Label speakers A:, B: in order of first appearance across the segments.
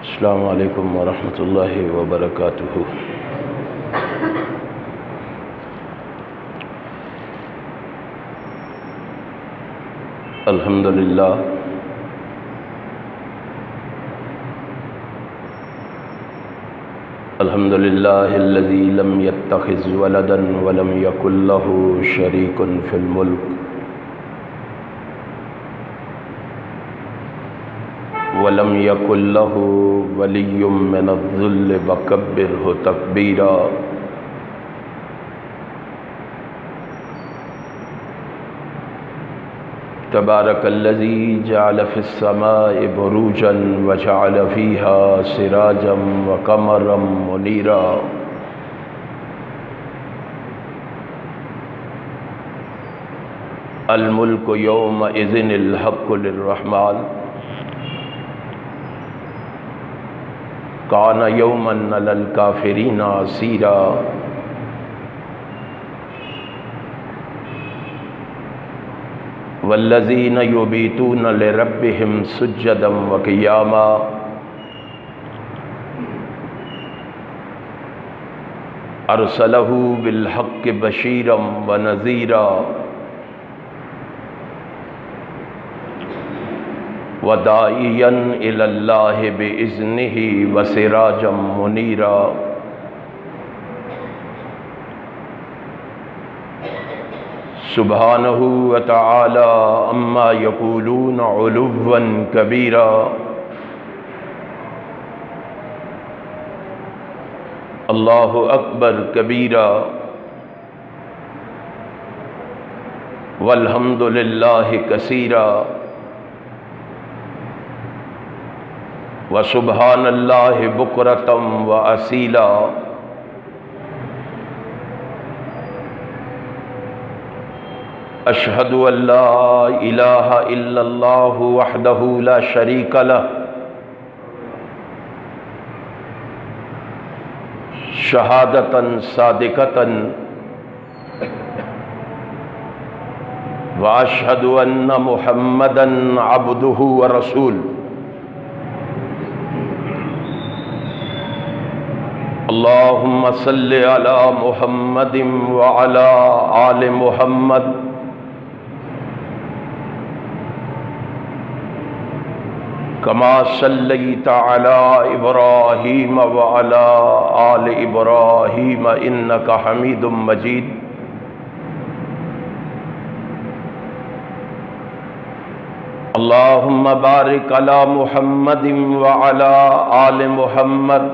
A: السلام علیکم ورحمۃ اللہ وبرکاتہ۔ الحمد للہ الحمد للہ الذی لم يتخذ ولدا ولم یکن له شریک فی الملک ولم یکن له ولی من الذل وکبرہ تکبیرا۔ تبارک الذی جعل فی السماء بروجا وجعل فیہا سراجا وقمرا منیرا۔ الملک یومئذ الحق للرحمن کان یوما علی الکافرین عسیرا۔ والذین یبیتون لربہم سجدا وقیاما۔ ارسلہ بالحق بشیرا ونذیرا وداعیا الی اللہ باذنہ وسراجا منیرا۔ سبحانہ وتعالی عما یقولون علوا کبیرا۔ اللہ اکبر کبیرا والحمد للہ کثیرا وسبحان اللہ بکرۃ واصیلا۔ اشہد ان لا الہ الا اللہ وحدہ لا شریک لہ شہادۃ صادقۃ واشہد ان محمدا عبدہ ورسولہ۔ اللہم صل علی محمد وعلی آل محمد کما صلیت علی ابراہیم وعلی آل ابراہیم انک حمید مجید۔ اللہم بارک علی محمد وعلی آل محمد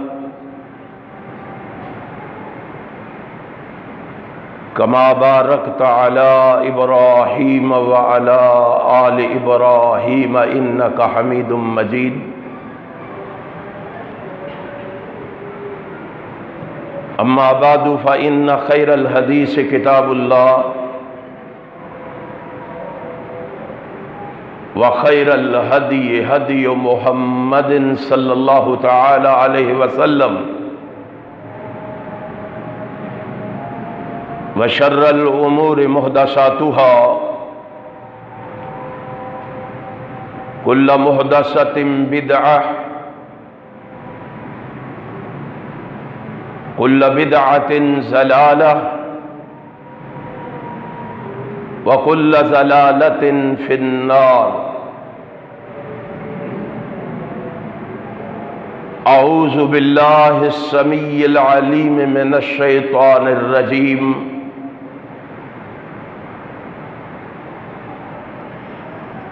A: کما بارکت علی ابراہیم وعلی آل ابراہیم انک حمید مجید۔ اما بعد فإن خیر الحدیث کتاب اللہ وخیر الہدی ہدی محمد صلی اللہ تعالی علیہ وسلم وشر الامور محدثاتها کل محدثۃ بدعہ کل بدعۃ ضلالہ وکل ضلالۃ فی النار۔ اعوذ باللہ السمیع العلیم من الشیطان الرجیم۔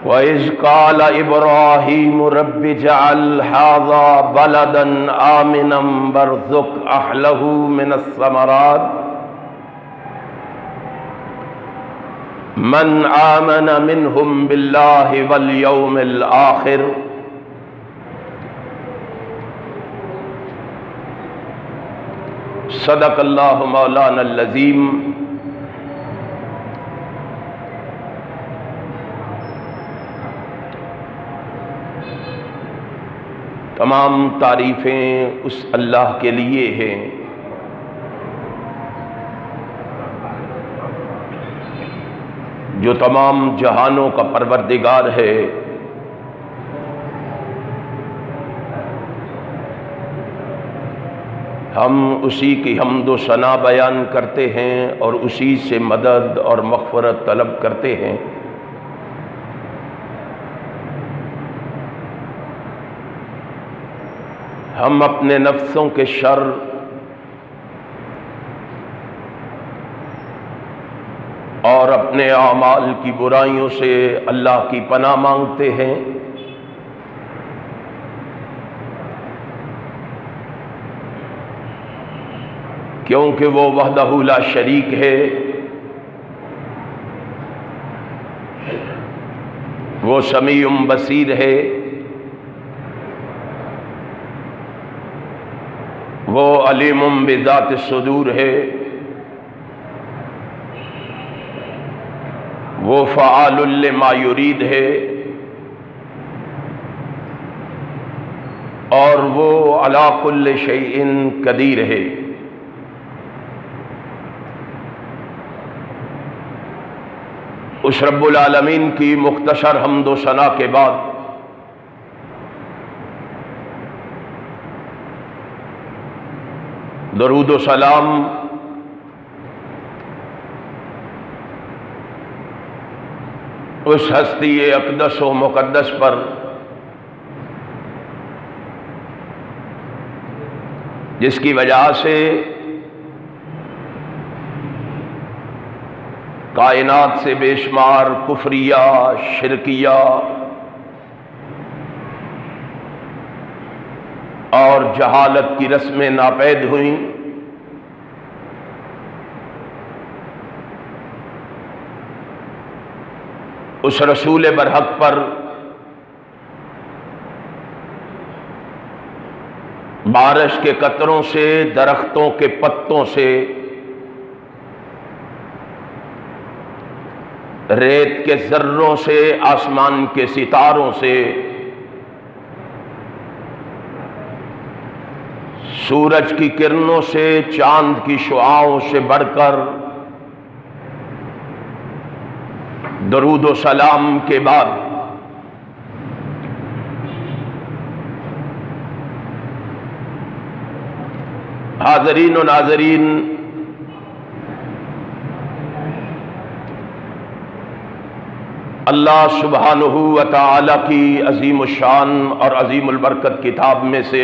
A: وَإِذْ قَالَ إِبْرَاهِيمُ رَبِّ اجْعَلْ هَٰذَا بَلَدًا آمِنًا وَارْزُقْ أَهْلَهُ مِنَ الثَّمَرَاتِ مَنْ آمَنَ مِنْهُمْ بِاللَّهِ وَالْيَوْمِ الْآخِرِ۔ صدق اللہ مولانا العظیم۔ تمام تعریفیں اس اللہ کے لیے ہیں جو تمام جہانوں کا پروردگار ہے، ہم اسی کی حمد و ثنا بیان کرتے ہیں اور اسی سے مدد اور مغفرت طلب کرتے ہیں۔ ہم اپنے نفسوں کے شر اور اپنے اعمال کی برائیوں سے اللہ کی پناہ مانگتے ہیں۔ کیونکہ وہ وحدہ لا شریک ہے، وہ سمیع بصیر ہے، وہ علیم بذات الصدور ہے، وہ فعال لما یرید ہے، اور وہ علی کل شیء قدیر ہے۔ اس رب العالمین کی مختصر حمد و ثنا کے بعد درود و سلام اس ہستی اقدس و مقدس پر جس کی وجہ سے کائنات سے بے شمار کفریہ، شرکیہ اور جہالت کی رسمیں ناپید ہوئیں، اس رسول برحق پر بارش کے قطروں سے، درختوں کے پتوں سے، ریت کے ذروں سے، آسمان کے ستاروں سے، سورج کی کرنوں سے، چاند کی شعاعوں سے بڑھ کر درود و سلام کے بعد حاضرین و ناظرین، اللہ سبحانہ و تعالی کی عظیم الشان اور عظیم البرکت کتاب میں سے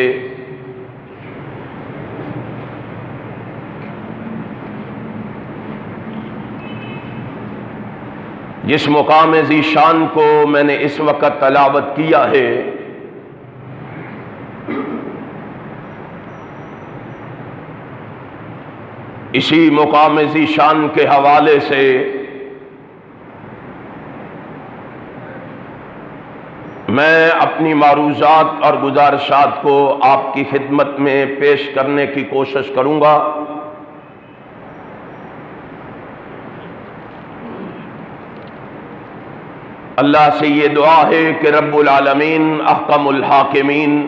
A: جس مقام ذی شان کو میں نے اس وقت تلاوت کیا ہے، اسی مقام ذی شان کے حوالے سے میں اپنی معروضات اور گزارشات کو آپ کی خدمت میں پیش کرنے کی کوشش کروں گا۔ اللہ سے یہ دعا ہے کہ رب العالمین احکم الحاکمین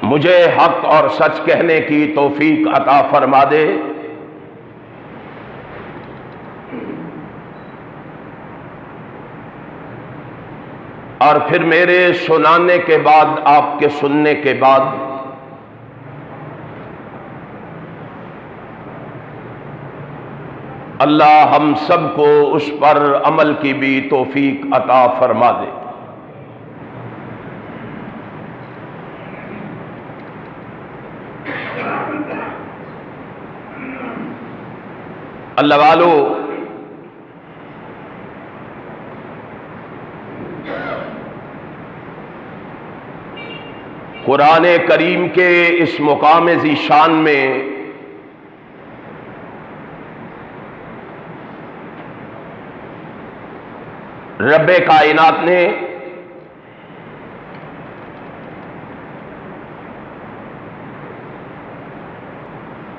A: مجھے حق اور سچ کہنے کی توفیق عطا فرما دے، اور پھر میرے سنانے کے بعد، آپ کے سننے کے بعد اللہ ہم سب کو اس پر عمل کی بھی توفیق عطا فرما دے۔ اللہ والو، قرآن کریم کے اس مقام ذی شان میں رب کائنات نے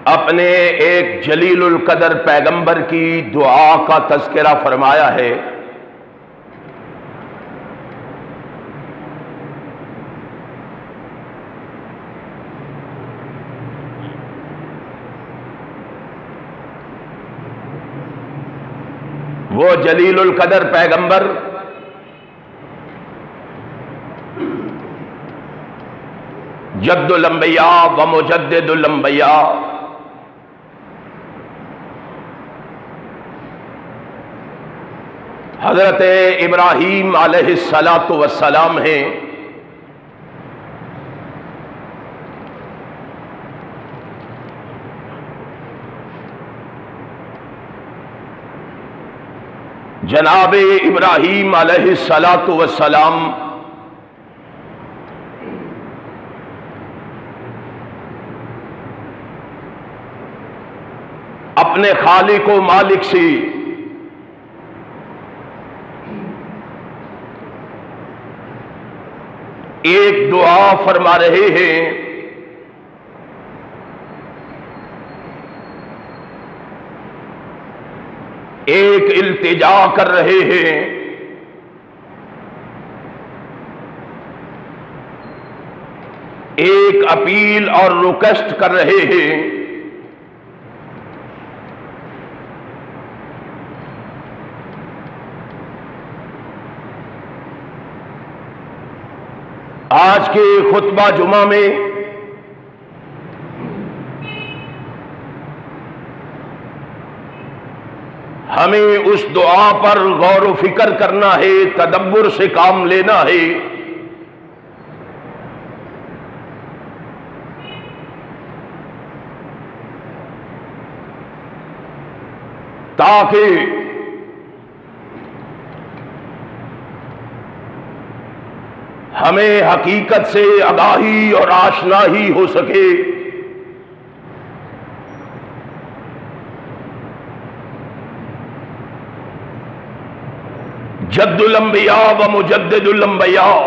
A: اپنے ایک جلیل القدر پیغمبر کی دعا کا تذکرہ فرمایا ہے۔ وہ جلیل القدر پیغمبر جد الانبیاء و مجدد الانبیاء، حضرت ابراہیم علیہ الصلاۃ والسلام ہیں۔ جناب ابراہیم علیہ الصلاۃ والسلام اپنے خالق و مالک سے ایک دعا فرما رہے ہیں، ایک التجا کر رہے ہیں، ایک اپیل اور ریکویسٹ کر رہے ہیں۔ آج کے خطبہ جمعہ میں ہمیں اس دعا پر غور و فکر کرنا ہے، تدبر سے کام لینا ہے، تاکہ ہمیں حقیقت سے آگاہی اور آشنائی ہو سکے۔ جد الانبیاء و مجدد الانبیاء،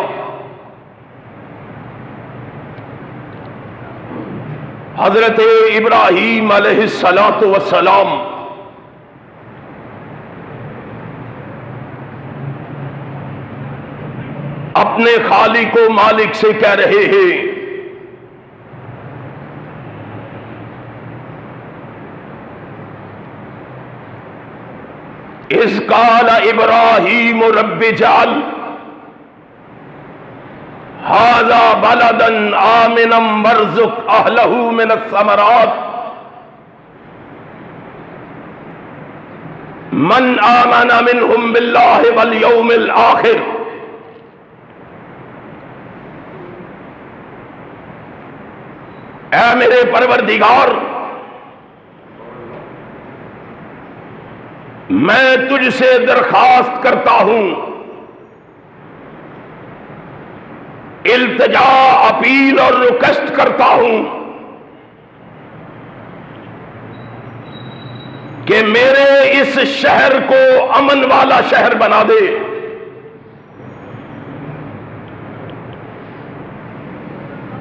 A: حضرت ابراہیم علیہ الصلاۃ والسلام اپنے خالق و مالک سے کہہ رہے ہیں، اذ قال ابراہیم رب اجعل ھذا بلدا آمنا وارزق اہلہ من الثمرات من آمن منہم باللہ والیوم الآخر۔ اے میرے پروردگار، میں تجھ سے درخواست کرتا ہوں، التجا، اپیل اور ریکویسٹ کرتا ہوں کہ میرے اس شہر کو امن والا شہر بنا دے،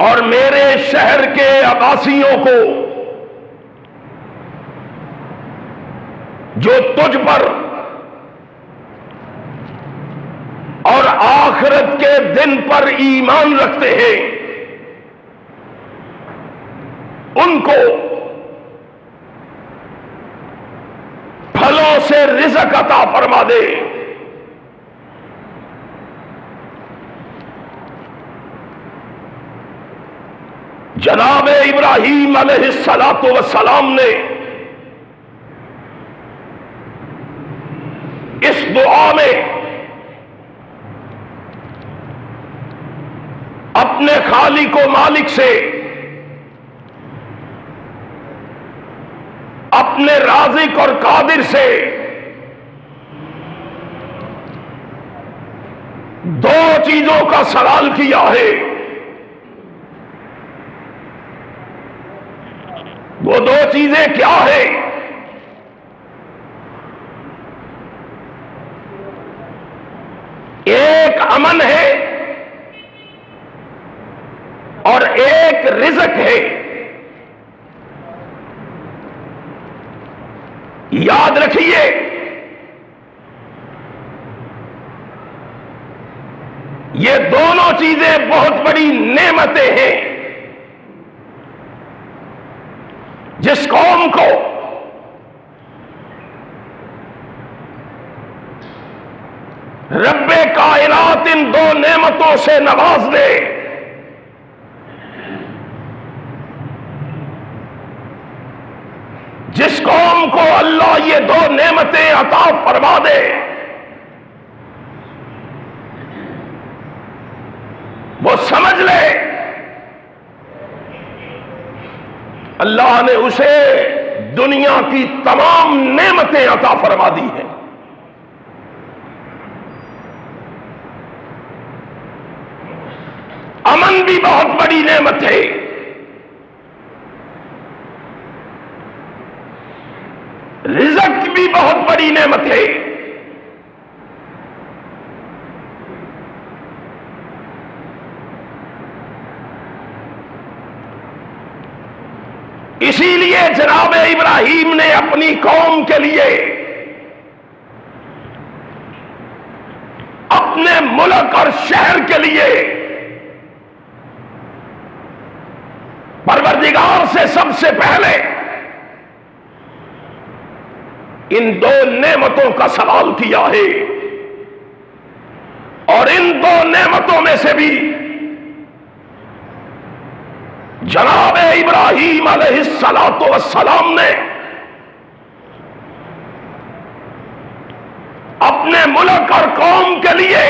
A: اور میرے شہر کے عباسیوں کو جو تجھ پر اور آخرت کے دن پر ایمان رکھتے ہیں، ان کو پھلوں سے رزق عطا فرما دے۔ جناب ابراہیم علیہ الصلاۃ والسلام نے اس دعا میں اپنے خالق و مالک سے، اپنے رازق اور قادر سے دو چیزوں کا سوال کیا ہے۔ وہ دو چیزیں کیا ہیں؟ ایک امن ہے اور ایک رزق ہے۔ یاد رکھیے، یہ دونوں چیزیں بہت بڑی نعمتیں ہیں۔ جس قوم کو رب کائنات ان دو نعمتوں سے نواز دے، جس قوم کو اللہ یہ دو نعمتیں عطا فرما دے وہ سمجھ لے اللہ نے اسے دنیا کی تمام نعمتیں عطا فرما دی ہیں. امن بھی بہت بڑی نعمت ہے، رزق بھی بہت بڑی نعمت ہے. اسی لیے جناب ابراہیم نے اپنی قوم کے لیے، اپنے ملک اور شہر کے لیے پروردگار سے سب سے پہلے ان دو نعمتوں کا سوال کیا ہے. اور ان دو نعمتوں میں سے بھی جناب ابراہیم علیہ السلام نے اپنے ملک اور قوم کے لیے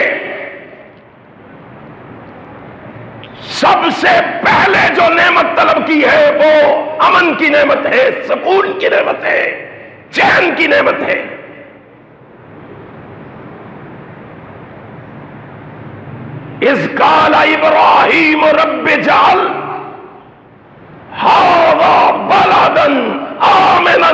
A: سب سے پہلے جو نعمت طلب کی ہے وہ امن کی نعمت ہے، سکون کی نعمت ہے، چین کی نعمت ہے. اذ قال ابراہیم رب اجعل ھذا بلدا آمنا.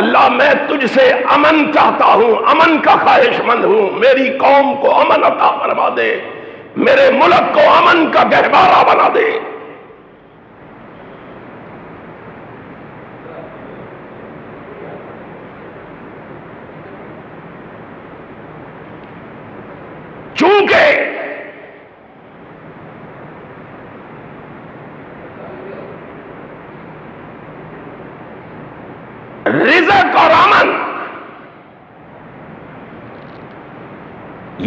A: اللہ میں تجھ سے امن چاہتا ہوں، امن کا خواہش مند ہوں. میری قوم کو امن عطا فرما دے، میرے ملک کو امن کا گہوارہ بنا دے. چونکہ رزق اور امن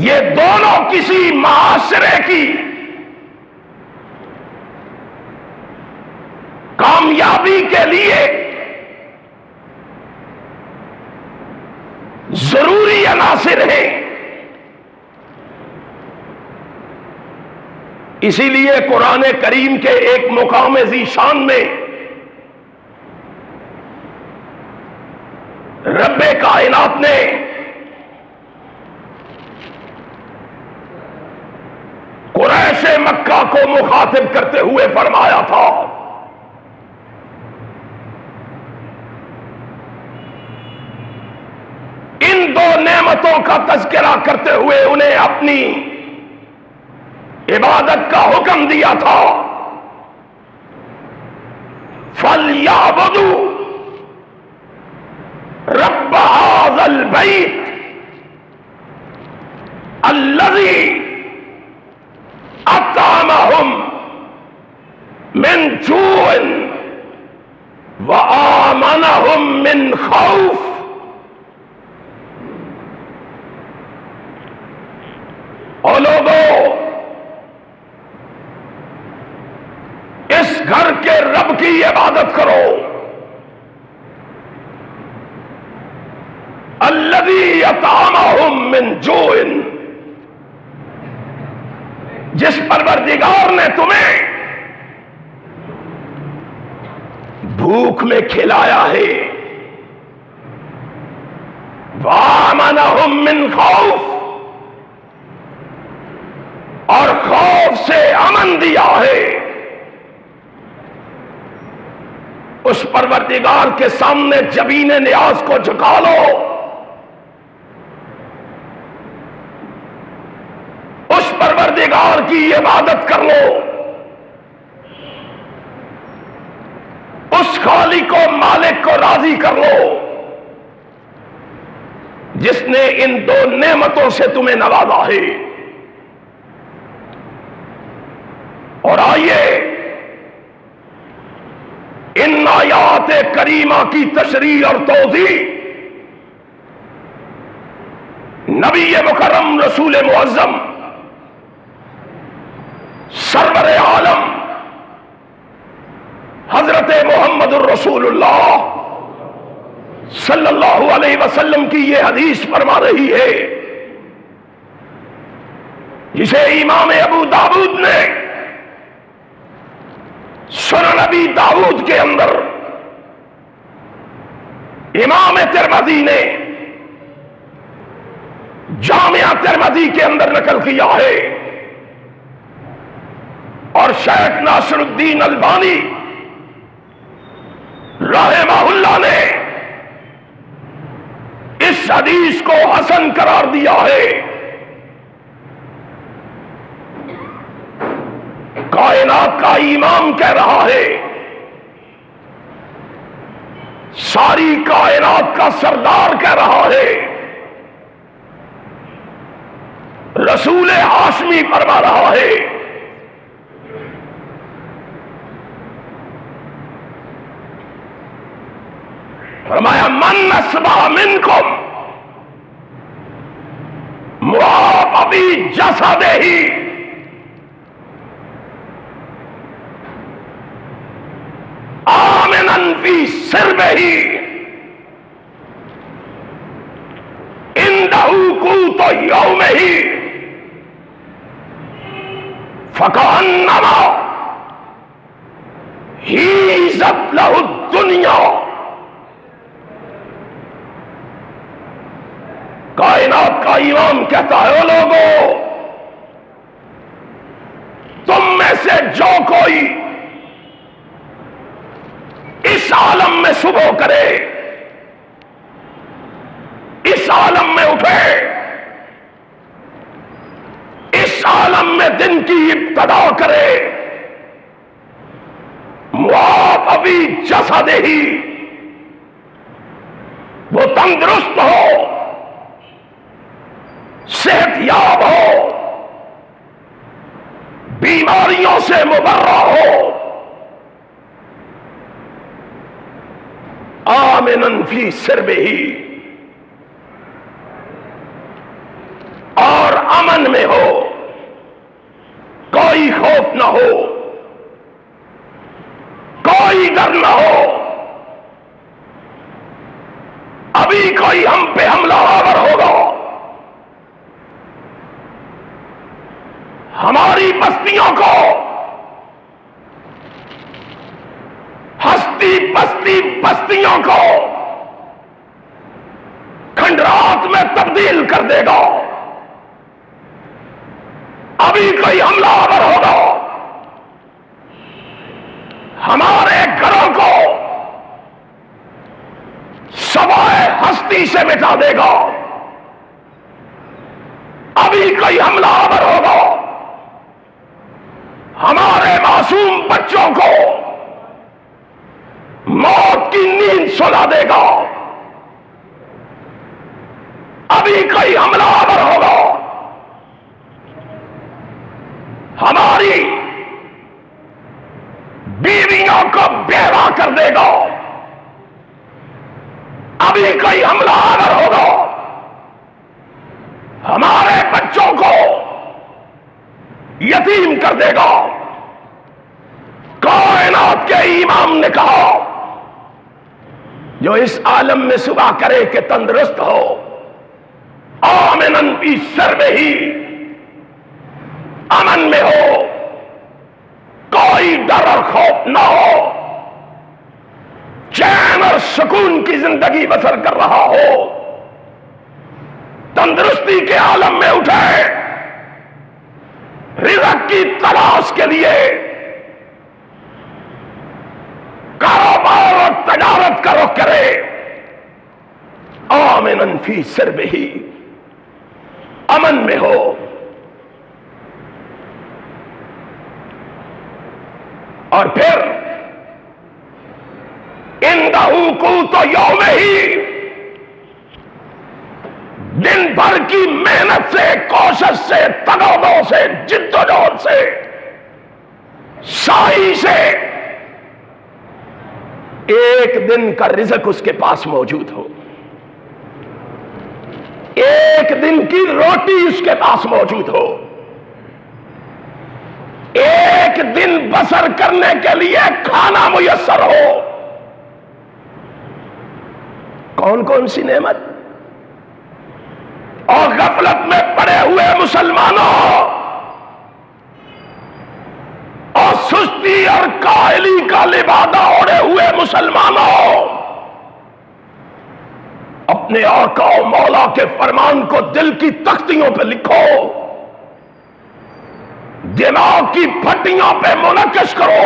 A: یہ دونوں کسی معاشرے کی کامیابی کے لیے ضروری عناصر ہیں. اسی لیے قرآن کریم کے ایک مقام ذی شان میں رب کائنات نے قریش مکہ کو مخاطب کرتے ہوئے فرمایا تھا، ان دو نعمتوں کا تذکرہ کرتے ہوئے انہیں اپنی عبادت کا حکم دیا تھا. فَلْيَعْبُدُوا رب هذا البيت الذي اطعمهم من جوع وآمنهم من خوف. اور لوگوں، اس گھر کے رب کی عبادت کرو الذی اطعمہم من جوع، جس پروردگار نے تمہیں بھوک میں کھلایا ہے، وآمنہم من خوف، اور خوف سے امن دیا ہے. اس پروردگار کے سامنے جبین نیاز کو جھکا لو، اس پروردگار کی عبادت کر لو، اس خالق و مالک کو راضی کر لو جس نے ان دو نعمتوں سے تمہیں نوازا ہے. اور آئیے ان آیات کریمہ کی تشریح اور توضیح نبی مکرم رسول معظم سرور عالم محمد الرسول اللہ صلی اللہ علیہ وسلم کی یہ حدیث فرما رہی ہے جسے امام ابو داؤد نے سنن ابی داؤد کے اندر، امام ترمذی نے جامعہ ترمذی کے اندر نقل کیا ہے، اور شیخ ناصر الدین البانی رحمہ اللہ نے اس حدیث کو حسن قرار دیا ہے۔ کائنات کا امام کہہ رہا ہے، ساری کائنات کا سردار کہہ رہا ہے، رسول ہاشمی فرما رہا ہے، فرمایا من اصبح منکم معافی جسدہ آمنا فی سربہ عنده قوت یومہ فکأنما حیزت لہ الدنیا۔ کائنات کا امام کہتا ہے، او لوگو، تم میں سے جو کوئی اس عالم میں صبح کرے، اس عالم میں اٹھے، اس عالم میں دن کی ابتدا کرے، معافی جسدہ، وہ تندرست ہو، صحت یاب ہو، بیماریوں سے مبرہ ہو، آمنن فی سربہ، اور امن میں ہو، کوئی خوف نہ ہو، کوئی ڈر نہ ہو، ابھی کوئی ہم پہ حملہ آور ہوگا، ہماری بستیوں کو ہستی بستی بستیوں کو کھنڈرات میں تبدیل کر دے گا، ابھی کوئی حملہ آور ہوگا، ہمارے گھروں کو سوائے ہستی سے مٹا دے گا، ابھی کوئی حملہ آور ہوگا، ہمارے معصوم بچوں کو موت کی نیند سلا دے گا، ابھی کوئی حملہ آور ہوگا، ہماری بیویوں کو بیوہ کر دے گا، ابھی کوئی حملہ آور ہوگا، ہمارے بچوں کو یتیم کر دے گا۔ کائنات کے امام نے کہا، جو اس عالم میں صبح کرے کہ تندرست ہو، آمنن فی سربہ، امن میں ہو، کوئی ڈر اور خوف نہ ہو، چین اور سکون کی زندگی بسر کر رہا ہو، تندرستی کے عالم میں اٹھے، رزق کی تلاش کے لیے کاروبار اور تجارت کا رخ کرے، آمنن فی سربہ، امن میں ہو۔ اور پھر عنده قوت یومہ، دن بھر کی محنت سے، کوشش سے، تگودو سے، جدوجہد سے، سعی سے ایک دن کا رزق اس کے پاس موجود ہو، ایک دن کی روٹی اس کے پاس موجود ہو، ایک دن بسر کرنے کے لیے کھانا میسر ہو، کون کون سی نعمت؟ اور غفلت میں پڑے ہوئے مسلمانوں اور سستی اور کاہلی کا لبادہ اوڑھے ہوئے مسلمانوں، اپنے آقا و مولا کے فرمان کو دل کی تختیوں پہ لکھو، دماغ کی پھٹیوں پہ منعکس کرو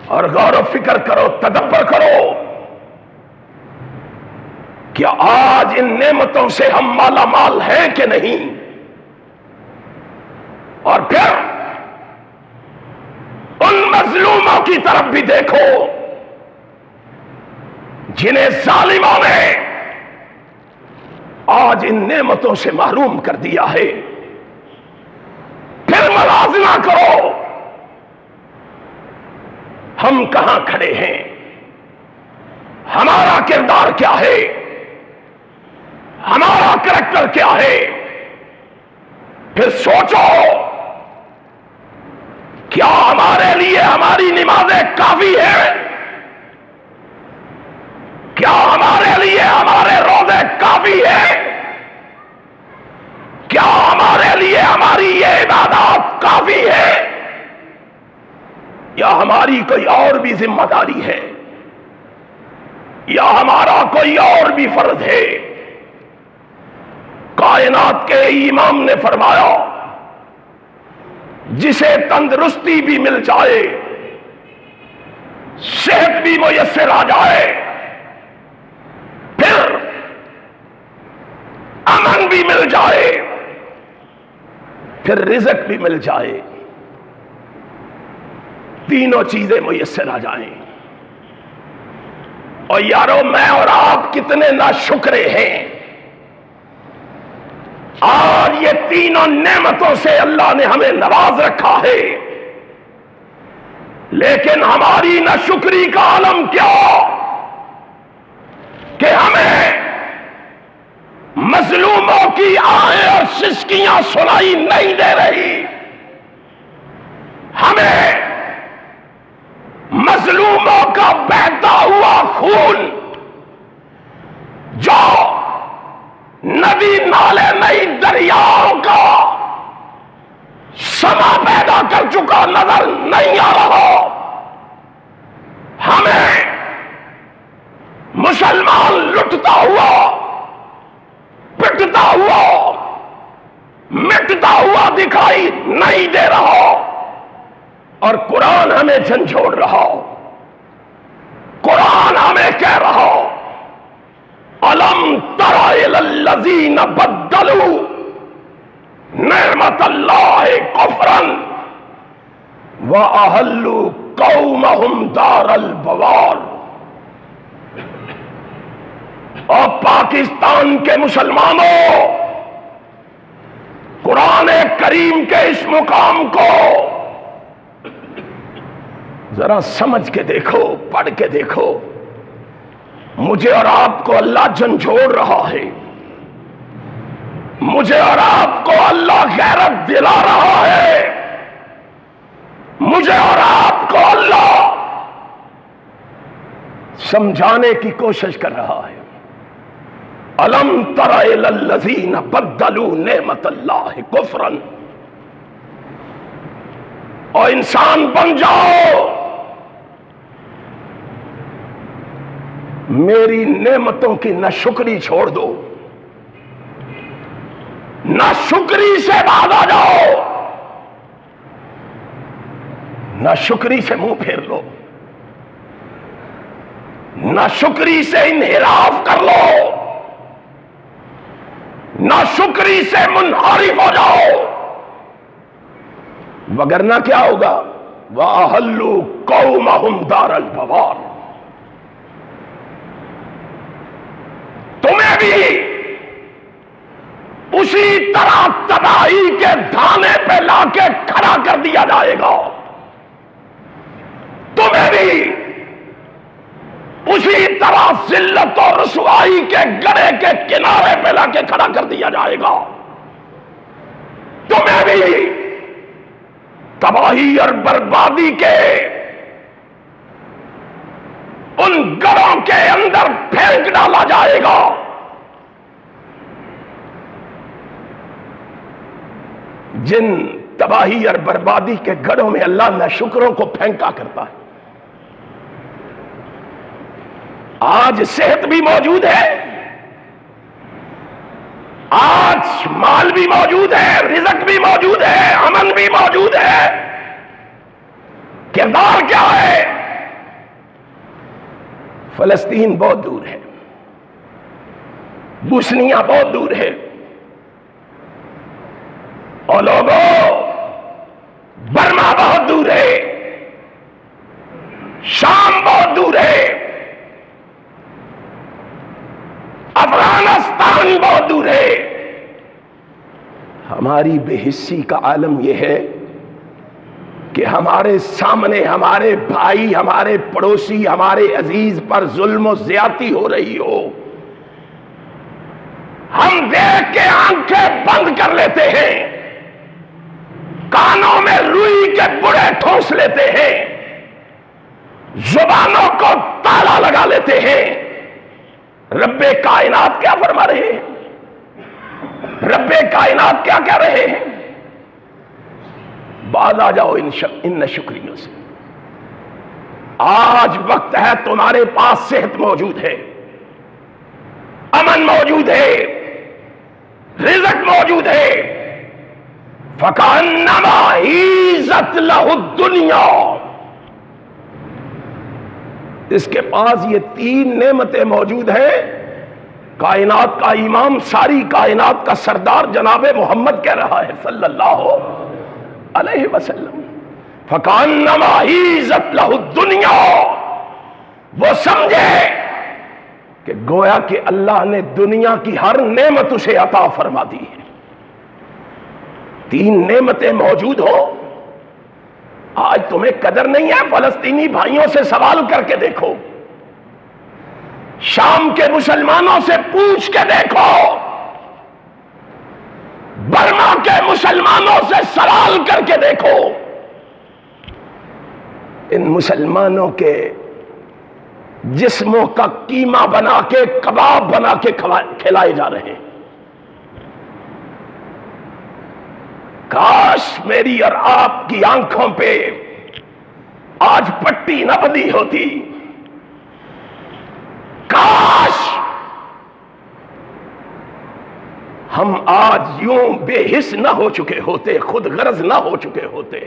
A: اور غور و فکر کرو، تدبر کرو، کیا آج ان نعمتوں سے ہم مالا مال ہیں کہ نہیں؟ اور پھر ان مظلوموں کی طرف بھی دیکھو جنہیں ظالموں نے آج ان نعمتوں سے محروم کر دیا ہے۔ پھر ملازمہ کرو ہم کہاں کھڑے ہیں، ہمارا کردار کیا ہے، ہمارا کریکٹر کیا ہے۔ پھر سوچو کیا ہمارے لیے ہماری نمازیں کافی ہیں؟ کیا ہمارے لیے ہمارے روزے کافی ہیں؟ کیا ہمارے لیے ہماری یہ عبادات کافی ہے، یا ہماری کوئی اور بھی ذمہ داری ہے، یا ہمارا کوئی اور بھی فرض ہے؟ کائنات کے امام نے فرمایا جسے تندرستی بھی مل جائے، صحت بھی میسر آ جائے، پھر امن بھی مل جائے، پھر رزق بھی مل جائے، تینوں چیزیں میسر آ جائیں، اور یارو میں اور آپ کتنے ناشکرے ہیں۔ آج یہ تینوں نعمتوں سے اللہ نے ہمیں نواز رکھا ہے، لیکن ہماری ناشکری کا عالم کیا کہ ہمیں مظلوموں کی آہیں اور سسکیاں سنائی نہیں دے رہی، ہمیں مظلوموں کا بہتا ہوا خون جو ندی نالے نئی دریاؤں کا سما پیدا کر چکا نظر نہیں آ رہا، ہمیں مسلمان لٹتا ہوا، پٹتا ہوا، مٹتا ہوا دکھائی نہیں دے رہا، اور قرآن ہمیں جھنجھوڑ رہا، قرآن ہمیں کہہ رہا الم تر الی الذین بدلوا نعمت اللہ کفرا واحلوا قومهم دار البوار۔ اور پاکستان کے مسلمانوں، قرآن کریم کے اس مقام کو ذرا سمجھ کے دیکھو، پڑھ کے دیکھو، مجھے اور آپ کو اللہ جھنجھوڑ رہا ہے، مجھے اور آپ کو اللہ غیرت دلا رہا ہے، مجھے اور آپ کو اللہ سمجھانے کی کوشش کر رہا ہے۔ الم تر الی الذین بدلوا نعمت اللہ کفرا، اور انسان بن جاؤ، میری نعمتوں کی ناشکری چھوڑ دو، ناشکری سے باز آ جاؤ، ناشکری سے منہ پھیر لو، ناشکری سے انحراف کر لو، ناشکری سے منحرف ہو جاؤ، وگرنہ کیا ہوگا؟ وَأَحَلُّوا قَوْمَهُمْ دَارَ الْبَوَارِ، تمہیں بھی اسی طرح تباہی کے دھانے پہ لا کے کھڑا کر دیا جائے گا، تمہیں بھی اسی طرح ذلت اور رسوائی کے گڑھے کے کنارے پہ لا کے کھڑا کر دیا جائے گا، تمہیں بھی تباہی اور بربادی کے ان گڑوں کے اندر پھینک ڈالا جائے گا۔ جن تباہی اور بربادی کے گڑوں میں اللہ ناشکروں کو پھینکا کرتا ہے۔ آج صحت بھی موجود ہے، آج مال بھی موجود ہے، رزق بھی موجود ہے، امن بھی موجود ہے، کردار کیا ہے؟ فلسطین بہت دور ہے، بوسنیا بہت دور ہے، اور لوگوں برما بہت دور ہے، شام بہت دور ہے، افغانستان بہت دور ہے۔ ہماری بے حسی کا عالم یہ ہے کہ ہمارے سامنے ہمارے بھائی، ہمارے پڑوسی، ہمارے عزیز پر ظلم و زیادتی ہو رہی ہو، ہم دیکھ کے آنکھیں بند کر لیتے ہیں، کانوں میں روئی کے بڑے ٹھونس لیتے ہیں، زبانوں کو تالا لگا لیتے ہیں۔ رب کائنات کیا فرما رہے ہیں؟ رب کائنات کیا کہہ رہے ہیں؟ باز آ جاؤ ان شکریوں سے۔ آج وقت ہے، تمہارے پاس صحت موجود ہے، امن موجود ہے، رزق موجود ہے۔ فَكَأَنَّمَا حِيزَتْ لَهُ الدُّنْيَا، اس کے پاس یہ تین نعمتیں موجود ہیں۔ کائنات کا امام، ساری کائنات کا سردار جناب محمد کہہ رہا ہے صلی اللہ علیہ وسلم، فَكَأَنَّمَا حِيزَتْ لَهُ الدُّنْيَا، وہ سمجھے کہ گویا کہ اللہ نے دنیا کی ہر نعمت اسے عطا فرما دی ہے۔ تین نعمتیں موجود ہو، آج تمہیں قدر نہیں ہے؟ فلسطینی بھائیوں سے سوال کر کے دیکھو، شام کے مسلمانوں سے پوچھ کے دیکھو، برما کے مسلمانوں سے سوال کر کے دیکھو، ان مسلمانوں کے جسموں کا قیمہ بنا کے، کباب بنا کے کھلائے جا رہے ہیں۔ کاش میری اور آپ کی آنکھوں پہ آج پٹی نہ بندھی ہوتی، کاش ہم آج یوں بے حس نہ ہو چکے ہوتے، خود غرض نہ ہو چکے ہوتے،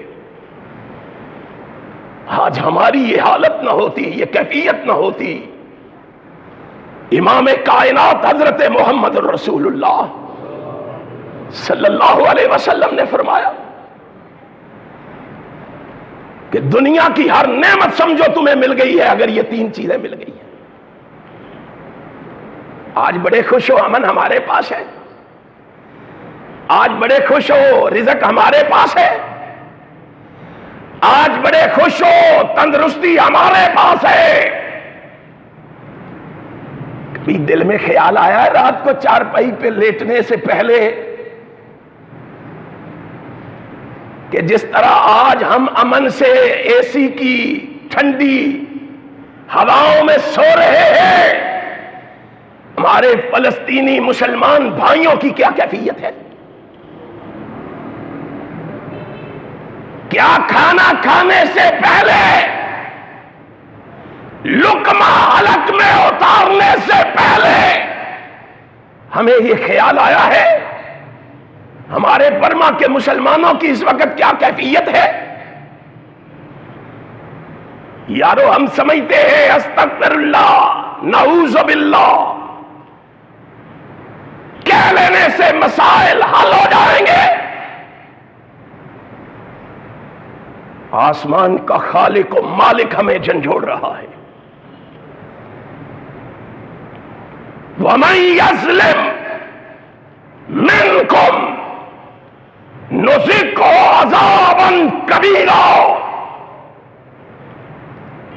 A: آج ہماری یہ حالت نہ ہوتی، یہ کیفیت نہ ہوتی۔ امام کائنات حضرت محمد رسول اللہ صلی اللہ علیہ وسلم نے فرمایا کہ دنیا کی ہر نعمت سمجھو تمہیں مل گئی ہے اگر یہ تین چیزیں مل گئی ہیں۔ آج بڑے خوش ہو، امن ہمارے پاس ہے، آج بڑے خوش ہو، رزق ہمارے پاس ہے، آج بڑے خوش ہو، تندرستی ہمارے پاس ہے۔ کبھی دل میں خیال آیا ہے رات کو چارپائی پہ لیٹنے سے پہلے کہ جس طرح آج ہم امن سے اے سی کی ٹھنڈی ہواؤں میں سو رہے ہیں، ہمارے فلسطینی مسلمان بھائیوں کی کیا کیفیت ہے؟ کیا کھانا کھانے سے پہلے، لقمہ حلق میں اتارنے سے پہلے ہمیں یہ خیال آیا ہے ہمارے برما کے مسلمانوں کی اس وقت کیا کیفیت ہے؟ یارو ہم سمجھتے ہیں استغفر اللہ، نعوذ باللہ، کہہ لینے سے مسائل حل ہو جائیں گے۔ آسمان کا خالق و مالک ہمیں جھنجھوڑ رہا ہے۔ وَمَن يَظْلِمْ مِنْكُمْ نُذِقْهُ عَذَابًا كَبِيرًا،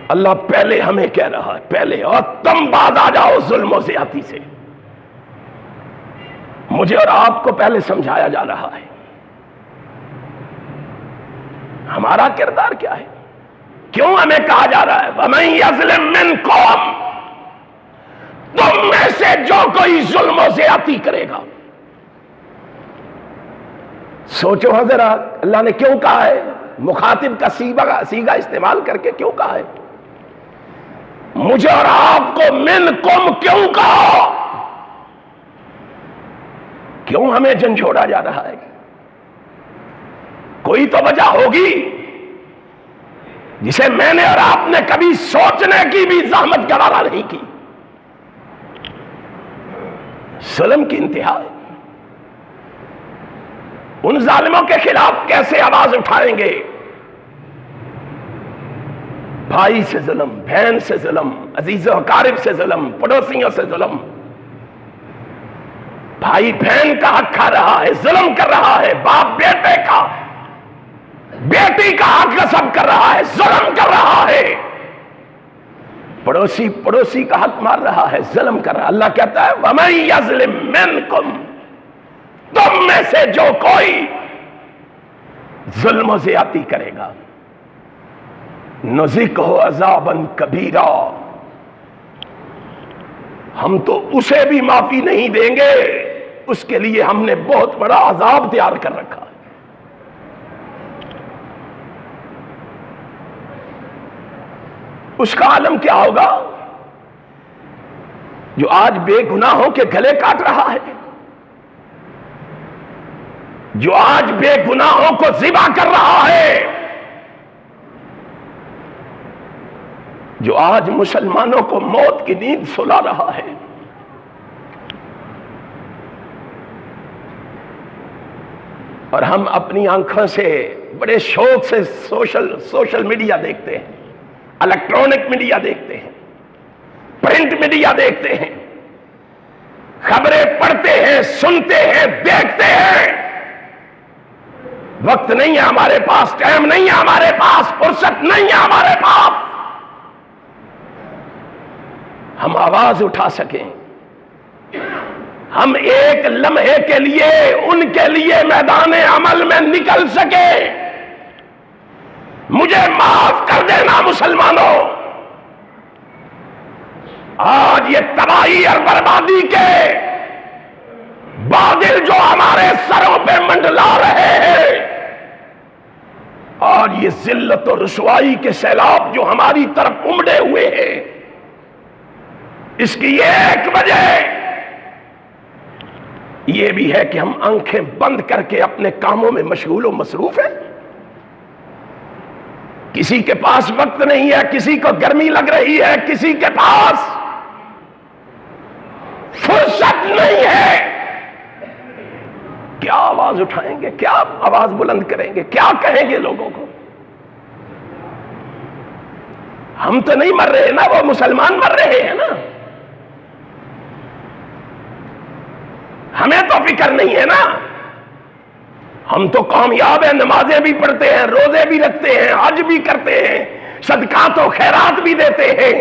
A: اللہ پہلے ہمیں کہہ رہا ہے، پہلے، اور تم باز آ جاؤ ظلم و زیادتی سے۔ مجھے اور آپ کو پہلے سمجھایا جا رہا ہے ہمارا کردار کیا ہے، کیوں ہمیں کہا جا رہا ہے وَمَن يَظْلِم مِّنكُمْ، تم میں سے جو کوئی ظلم و زیادتی کرے گا؟ سوچو ذرا، اللہ نے کیوں کہا ہے؟ مخاطب کا سیغہ استعمال کر کے کیوں کہا ہے؟ مجھے اور آپ کو منکم کیوں کہا؟ کیوں ہمیں جھنجھوڑا جا رہا ہے؟ کوئی تو وجہ ہوگی جسے میں نے اور آپ نے کبھی سوچنے کی بھی زحمت گوارا نہیں کی۔ ظلم کی انتہا ہے۔ ان ظالموں کے خلاف کیسے آواز اٹھائیں گے؟ بھائی سے ظلم، بہن سے ظلم، عزیز و اقارب سے ظلم، پڑوسیوں سے ظلم۔ بھائی بہن کا حق کھا رہا ہے، ظلم کر رہا ہے، باپ بیٹے کا، بیٹی کا حق غصب کر رہا ہے، ظلم کر رہا ہے، پڑوسی کا حق مار رہا ہے، ظلم کر رہا ہے۔ اللہ کہتا ہے وَمَن يَظْلِم مِّنكُمْ، تم میں سے جو کوئی ظلم و زیادتی کرے گا نُذِقْهُ عَذَابًا كَبِيرًا، ہم تو اسے بھی معافی نہیں دیں گے، اس کے لیے ہم نے بہت بڑا عذاب تیار کر رکھا ہے۔ اس کا عالم کیا ہوگا جو آج بے گناہوں کے گلے کاٹ رہا ہے، جو آج بے گناہوں کو ذبح کر رہا ہے، جو آج مسلمانوں کو موت کی نیند سلا رہا ہے۔ اور ہم اپنی آنکھوں سے بڑے شوق سے سوشل میڈیا دیکھتے ہیں، الیکٹرانک میڈیا دیکھتے ہیں، پرنٹ میڈیا دیکھتے ہیں، خبریں پڑھتے ہیں، سنتے ہیں، دیکھتے ہیں۔ وقت نہیں ہے ہمارے پاس، ٹائم نہیں ہے ہمارے پاس، فرصت نہیں ہے ہمارے پاس ہم آواز اٹھا سکیں، ہم ایک لمحے کے لیے ان کے لیے میدان عمل میں نکل سکیں۔ مجھے معاف کر دینا مسلمانوں، آج یہ تباہی اور بربادی کے بادل جو ہمارے سروں پہ منڈلا رہے ہیں، آج یہ ذلت و رسوائی کے سیلاب جو ہماری طرف امڑے ہوئے ہیں، اس کی ایک وجہ یہ بھی ہے کہ ہم آنکھیں بند کر کے اپنے کاموں میں مشغول و مصروف ہیں۔ کسی کے پاس وقت نہیں ہے، کسی کو گرمی لگ رہی ہے، کسی کے پاس فرصت نہیں ہے۔ کیا آواز اٹھائیں گے، کیا آواز بلند کریں گے، کیا کہیں گے لوگوں کو؟ ہم تو نہیں مر رہے نا، وہ مسلمان مر رہے ہیں نا، ہمیں تو فکر نہیں ہے نا۔ ہم تو کامیاب ہیں، نمازیں بھی پڑھتے ہیں، روزے بھی رکھتے ہیں، حج بھی کرتے ہیں، صدقات و خیرات بھی دیتے ہیں،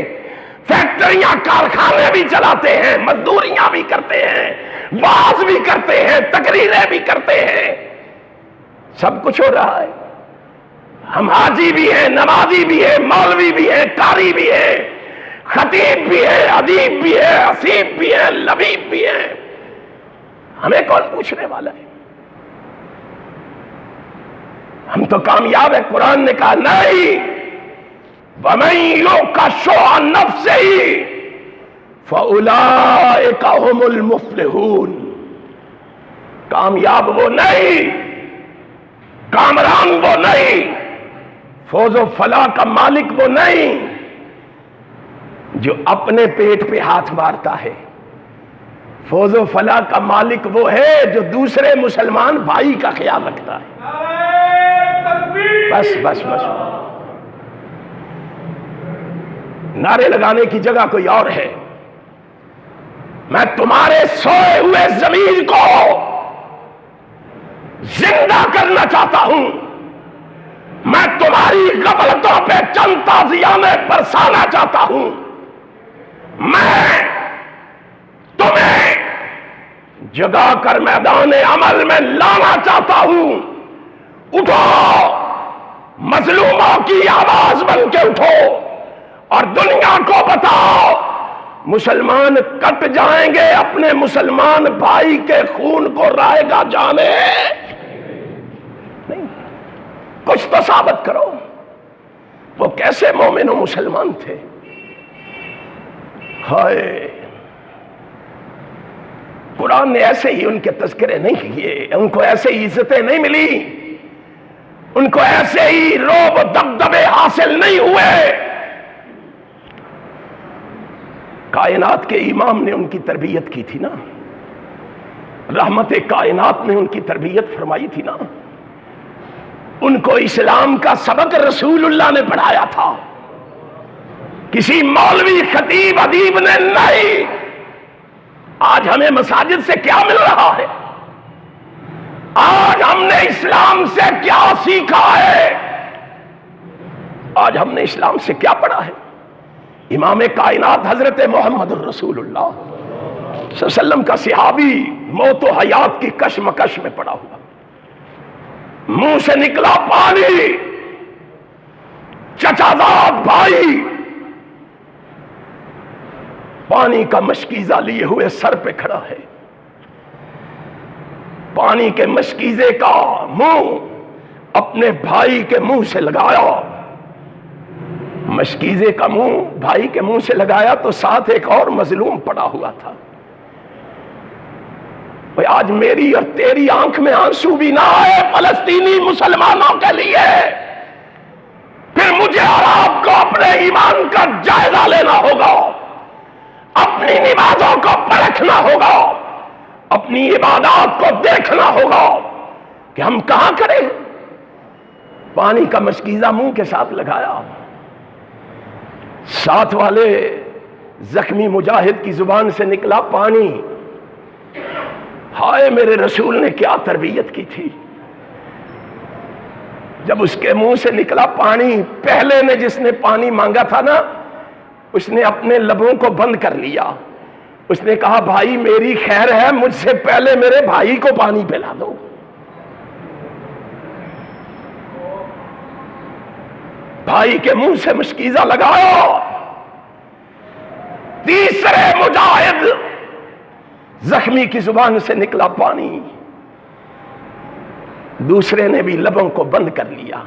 A: فیکٹریاں کارخانے بھی چلاتے ہیں، مزدوریاں بھی کرتے ہیں، واعظ بھی کرتے ہیں، تقریریں بھی کرتے ہیں، سب کچھ ہو رہا ہے۔ ہم حاجی بھی ہیں، نمازی بھی ہیں، مولوی بھی ہیں، قاری بھی ہیں، خطیب بھی ہیں، ادیب بھی ہیں، حسیب بھی ہیں، لبیب بھی ہیں، ہمیں کون پوچھنے والا ہے؟ ہم تو کامیاب ہے۔ قرآن نے کہا نہیں، وَمَن يُوقَ شُحَّ نَفْسِهِ فَأُولَئِكَ هُمُ الْمُفْلِحُونَ۔ کامیاب وہ نہیں، کامران وہ نہیں، فوز و فلاح کا مالک وہ نہیں جو اپنے پیٹ پہ ہاتھ مارتا ہے۔ فوز و فلاح کا مالک وہ ہے جو دوسرے مسلمان بھائی کا خیال رکھتا ہے۔ بس بس بس، نعرے لگانے کی جگہ کوئی اور ہے۔ میں تمہارے سوئے ہوئے ضمیر کو زندہ کرنا چاہتا ہوں، میں تمہاری غفلتوں پہ چند تازیانے برسانا چاہتا ہوں، میں تمہیں جگا کر میدان عمل میں لانا چاہتا ہوں۔ اٹھو، مظلوموں کی آواز بن کے اٹھو اور دنیا کو بتاؤ مسلمان کٹ جائیں گے اپنے مسلمان بھائی کے خون کو رائے گا جانے نہیں. کچھ تو ثابت کرو وہ کیسے مومن و مسلمان تھے. ہائے قرآن نے ایسے ہی ان کے تذکرے نہیں کیے, ان کو ایسے ہی عزتیں نہیں ملی, ان کو ایسے ہی روب دبدبے حاصل نہیں ہوئے. کائنات کے امام نے ان کی تربیت کی تھی نا, رحمت کائنات نے ان کی تربیت فرمائی تھی نا, ان کو اسلام کا سبق رسول اللہ نے پڑھایا تھا, کسی مولوی خطیب ادیب نے نہیں. آج ہمیں مساجد سے کیا مل رہا ہے؟ آج ہم نے اسلام سے کیا سیکھا ہے؟ آج ہم نے اسلام سے کیا پڑھا ہے؟ امام کائنات حضرت محمد الرسول اللہ صلی اللہ علیہ وسلم کا صحابی موت و حیات کی کشمکش میں پڑا ہوا, منہ سے نکلا پانی, چچازاد بھائی پانی کا مشکیزہ لیے ہوئے سر پہ کھڑا ہے, پانی کے مشکیزے کا منہ اپنے بھائی کے منہ سے لگایا, مشکیزے کا منہ بھائی کے منہ سے لگایا تو ساتھ ایک اور مظلوم پڑا ہوا تھا. آج میری اور تیری آنکھ میں آنسو بھی نہ آئے فلسطینی مسلمانوں کے لیے, پھر مجھے اور آپ کو اپنے ایمان کا جائزہ لینا ہوگا, اپنی نمازوں کو پرکھنا ہوگا, اپنی عبادات کو دیکھنا ہوگا کہ ہم کہاں کریں. پانی کا مشکیزہ منہ کے ساتھ لگایا, ساتھ والے زخمی مجاہد کی زبان سے نکلا پانی. ہائے میرے رسول نے کیا تربیت کی تھی. جب اس کے منہ سے نکلا پانی, پہلے نے جس نے پانی مانگا تھا نا, اس نے اپنے لبوں کو بند کر لیا. اس نے کہا بھائی میری خیر ہے, مجھ سے پہلے میرے بھائی کو پانی پلا دو. بھائی کے منہ سے مشکیزہ لگایا. تیسرے مجاہد زخمی کی زبان سے نکلا پانی, دوسرے نے بھی لبوں کو بند کر لیا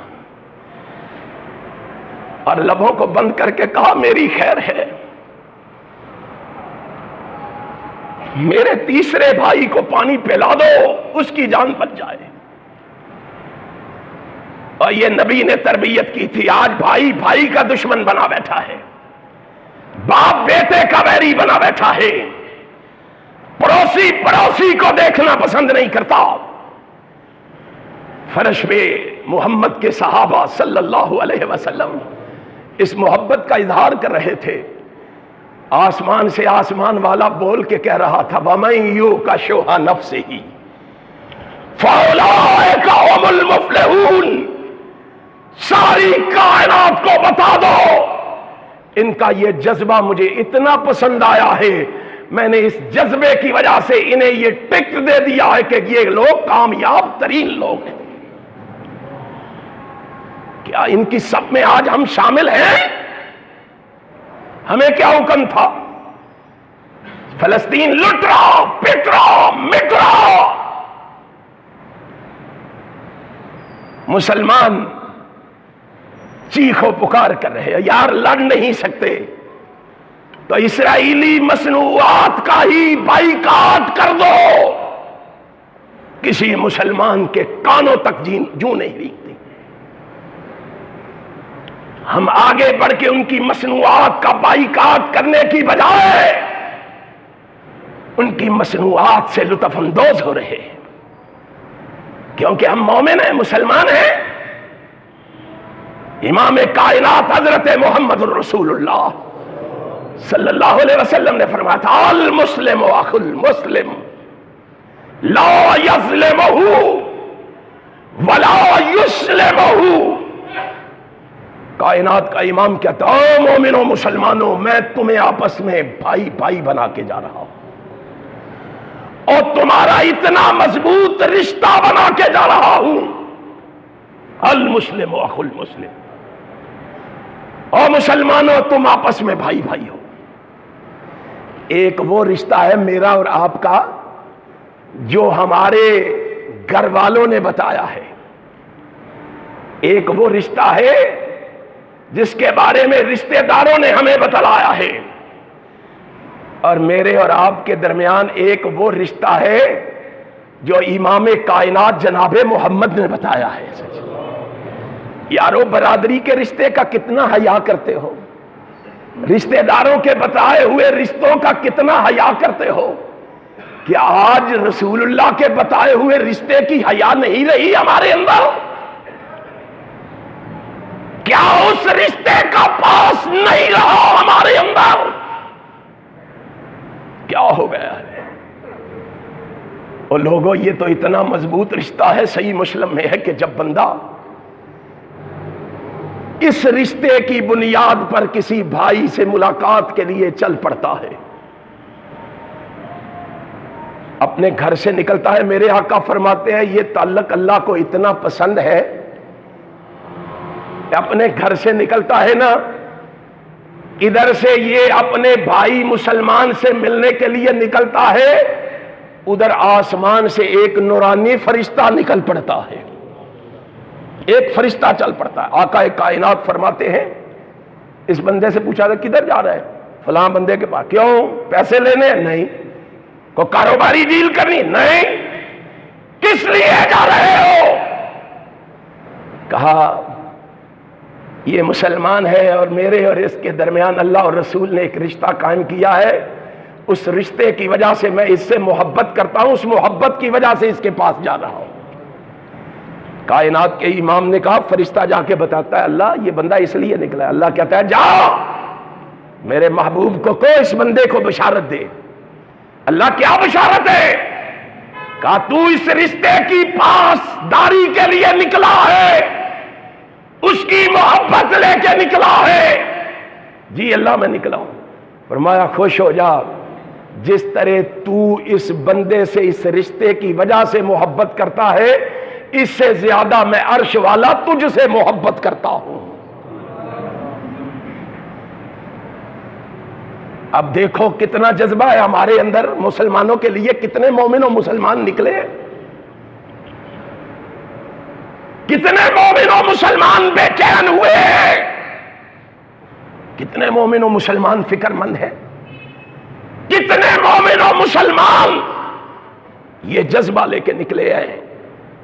A: اور لبوں کو بند کر کے کہا میری خیر ہے, میرے تیسرے بھائی کو پانی پلا دو, اس کی جان بچ جائے. اور یہ نبی نے تربیت کی تھی. آج بھائی بھائی کا دشمن بنا بیٹھا ہے, باپ بیٹے کا ویری بنا بیٹھا ہے, پڑوسی پڑوسی کو دیکھنا پسند نہیں کرتا. فرش پہ محمد کے صحابہ صلی اللہ علیہ وسلم اس محبت کا اظہار کر رہے تھے. آسمان سے آسمان والا بول کے کہہ رہا تھا وَمَن يُوقَ نَفْسِهِ فَأُولَٰئِكَ هُمُ الْمُفْلِحُونَ. ساری کائنات کو بتا دو, ان کا یہ جذبہ مجھے اتنا پسند آیا ہے, میں نے اس جذبے کی وجہ سے انہیں یہ ٹکٹ دے دیا ہے کہ یہ لوگ کامیاب ترین لوگ ہیں. کیا ان کی سب میں آج ہم شامل ہیں؟ ہمیں کیا حکم تھا؟ فلسطین لٹ رہا, پٹ رہا, مٹ رہا, مسلمان چیخو پکار کر رہے ہیں یار لڑ نہیں سکتے تو اسرائیلی مصنوعات کا ہی بائیکاٹ کر دو. کسی مسلمان کے کانوں تک جوں نہیں رینگتی. ہم آگے بڑھ کے ان کی مصنوعات کا بائیکاٹ کرنے کی بجائے ان کی مصنوعات سے لطف اندوز ہو رہے ہیں, کیونکہ ہم مومن ہیں, مسلمان ہیں. امام کائنات حضرت محمد الرسول اللہ صلی اللہ علیہ وسلم نے فرمایا تھا المسلم اخو المسلم لا یظلمہ ولا یسلمہ. کائنات کا امام کہتا ہے مومنوں مسلمانوں میں تمہیں آپس میں بھائی بھائی بنا کے جا رہا ہوں اور تمہارا اتنا مضبوط رشتہ بنا کے جا رہا ہوں. المسلم اخو المسلم. اور مسلمانوں تم آپس میں بھائی بھائی ہو. ایک وہ رشتہ ہے میرا اور آپ کا جو ہمارے گھر والوں نے بتایا ہے. ایک وہ رشتہ ہے جس کے بارے میں رشتہ داروں نے ہمیں بتلایا ہے. اور میرے اور آپ کے درمیان ایک وہ رشتہ ہے جو امام کائنات جناب محمد نے بتایا ہے. یارو برادری کے رشتے کا کتنا حیا کرتے ہو, رشتہ داروں کے بتائے ہوئے رشتوں کا کتنا حیا کرتے ہو. کیا آج رسول اللہ کے بتائے ہوئے رشتے کی حیا نہیں رہی ہمارے اندر؟ کیا اس رشتے کا پاس نہیں رہا ہمارے اندر؟ کیا ہو گیا ہے؟ اور لوگوں یہ تو اتنا مضبوط رشتہ ہے, صحیح مسلم میں ہے کہ جب بندہ اس رشتے کی بنیاد پر کسی بھائی سے ملاقات کے لیے چل پڑتا ہے, اپنے گھر سے نکلتا ہے, میرے آقا فرماتے ہیں یہ تعلق اللہ کو اتنا پسند ہے کہ اپنے گھر سے نکلتا ہے نا, ادھر سے یہ اپنے بھائی مسلمان سے ملنے کے لیے نکلتا ہے, ادھر آسمان سے ایک نورانی فرشتہ نکل پڑتا ہے, ایک فرشتہ چل پڑتا ہے. آقا کائنات فرماتے ہیں اس بندے سے پوچھا تھا کدھر جا رہا ہے؟ فلاں بندے کے پاس. کیوں؟ پیسے لینے؟ نہیں. کو کاروباری ڈیل کرنی؟ نہیں. کس لیے جا رہے ہو؟ کہا یہ مسلمان ہے اور میرے اور اس کے درمیان اللہ اور رسول نے ایک رشتہ قائم کیا ہے, اس رشتے کی وجہ سے میں اس سے محبت کرتا ہوں, اس محبت کی وجہ سے اس کے پاس جا رہا ہوں. کائنات کے امام نے کہا, فرشتہ جا کے بتاتا ہے اللہ یہ بندہ اس لیے نکلا ہے. اللہ کہتا ہے جا میرے محبوب کو اس بندے کو بشارت دے. اللہ کیا بشارت ہے؟ کہا تو اس رشتے کی پاس داری کے لیے نکلا ہے, اس کی محبت لے کے نکلا ہے. جی اللہ میں نکلا ہوں. فرمایا خوش ہو جا, جس طرح تو اس بندے سے اس رشتے کی وجہ سے محبت کرتا ہے, اس سے زیادہ میں عرش والا تجھ سے محبت کرتا ہوں. اب دیکھو کتنا جذبہ ہے ہمارے اندر مسلمانوں کے لیے. کتنے مومن و مسلمان نکلے, کتنے مومن و مسلمان بے چین ہوئے, کتنے مومن و مسلمان فکر مند ہے, کتنے مومن و مسلمان یہ جذبہ لے کے نکلے ہیں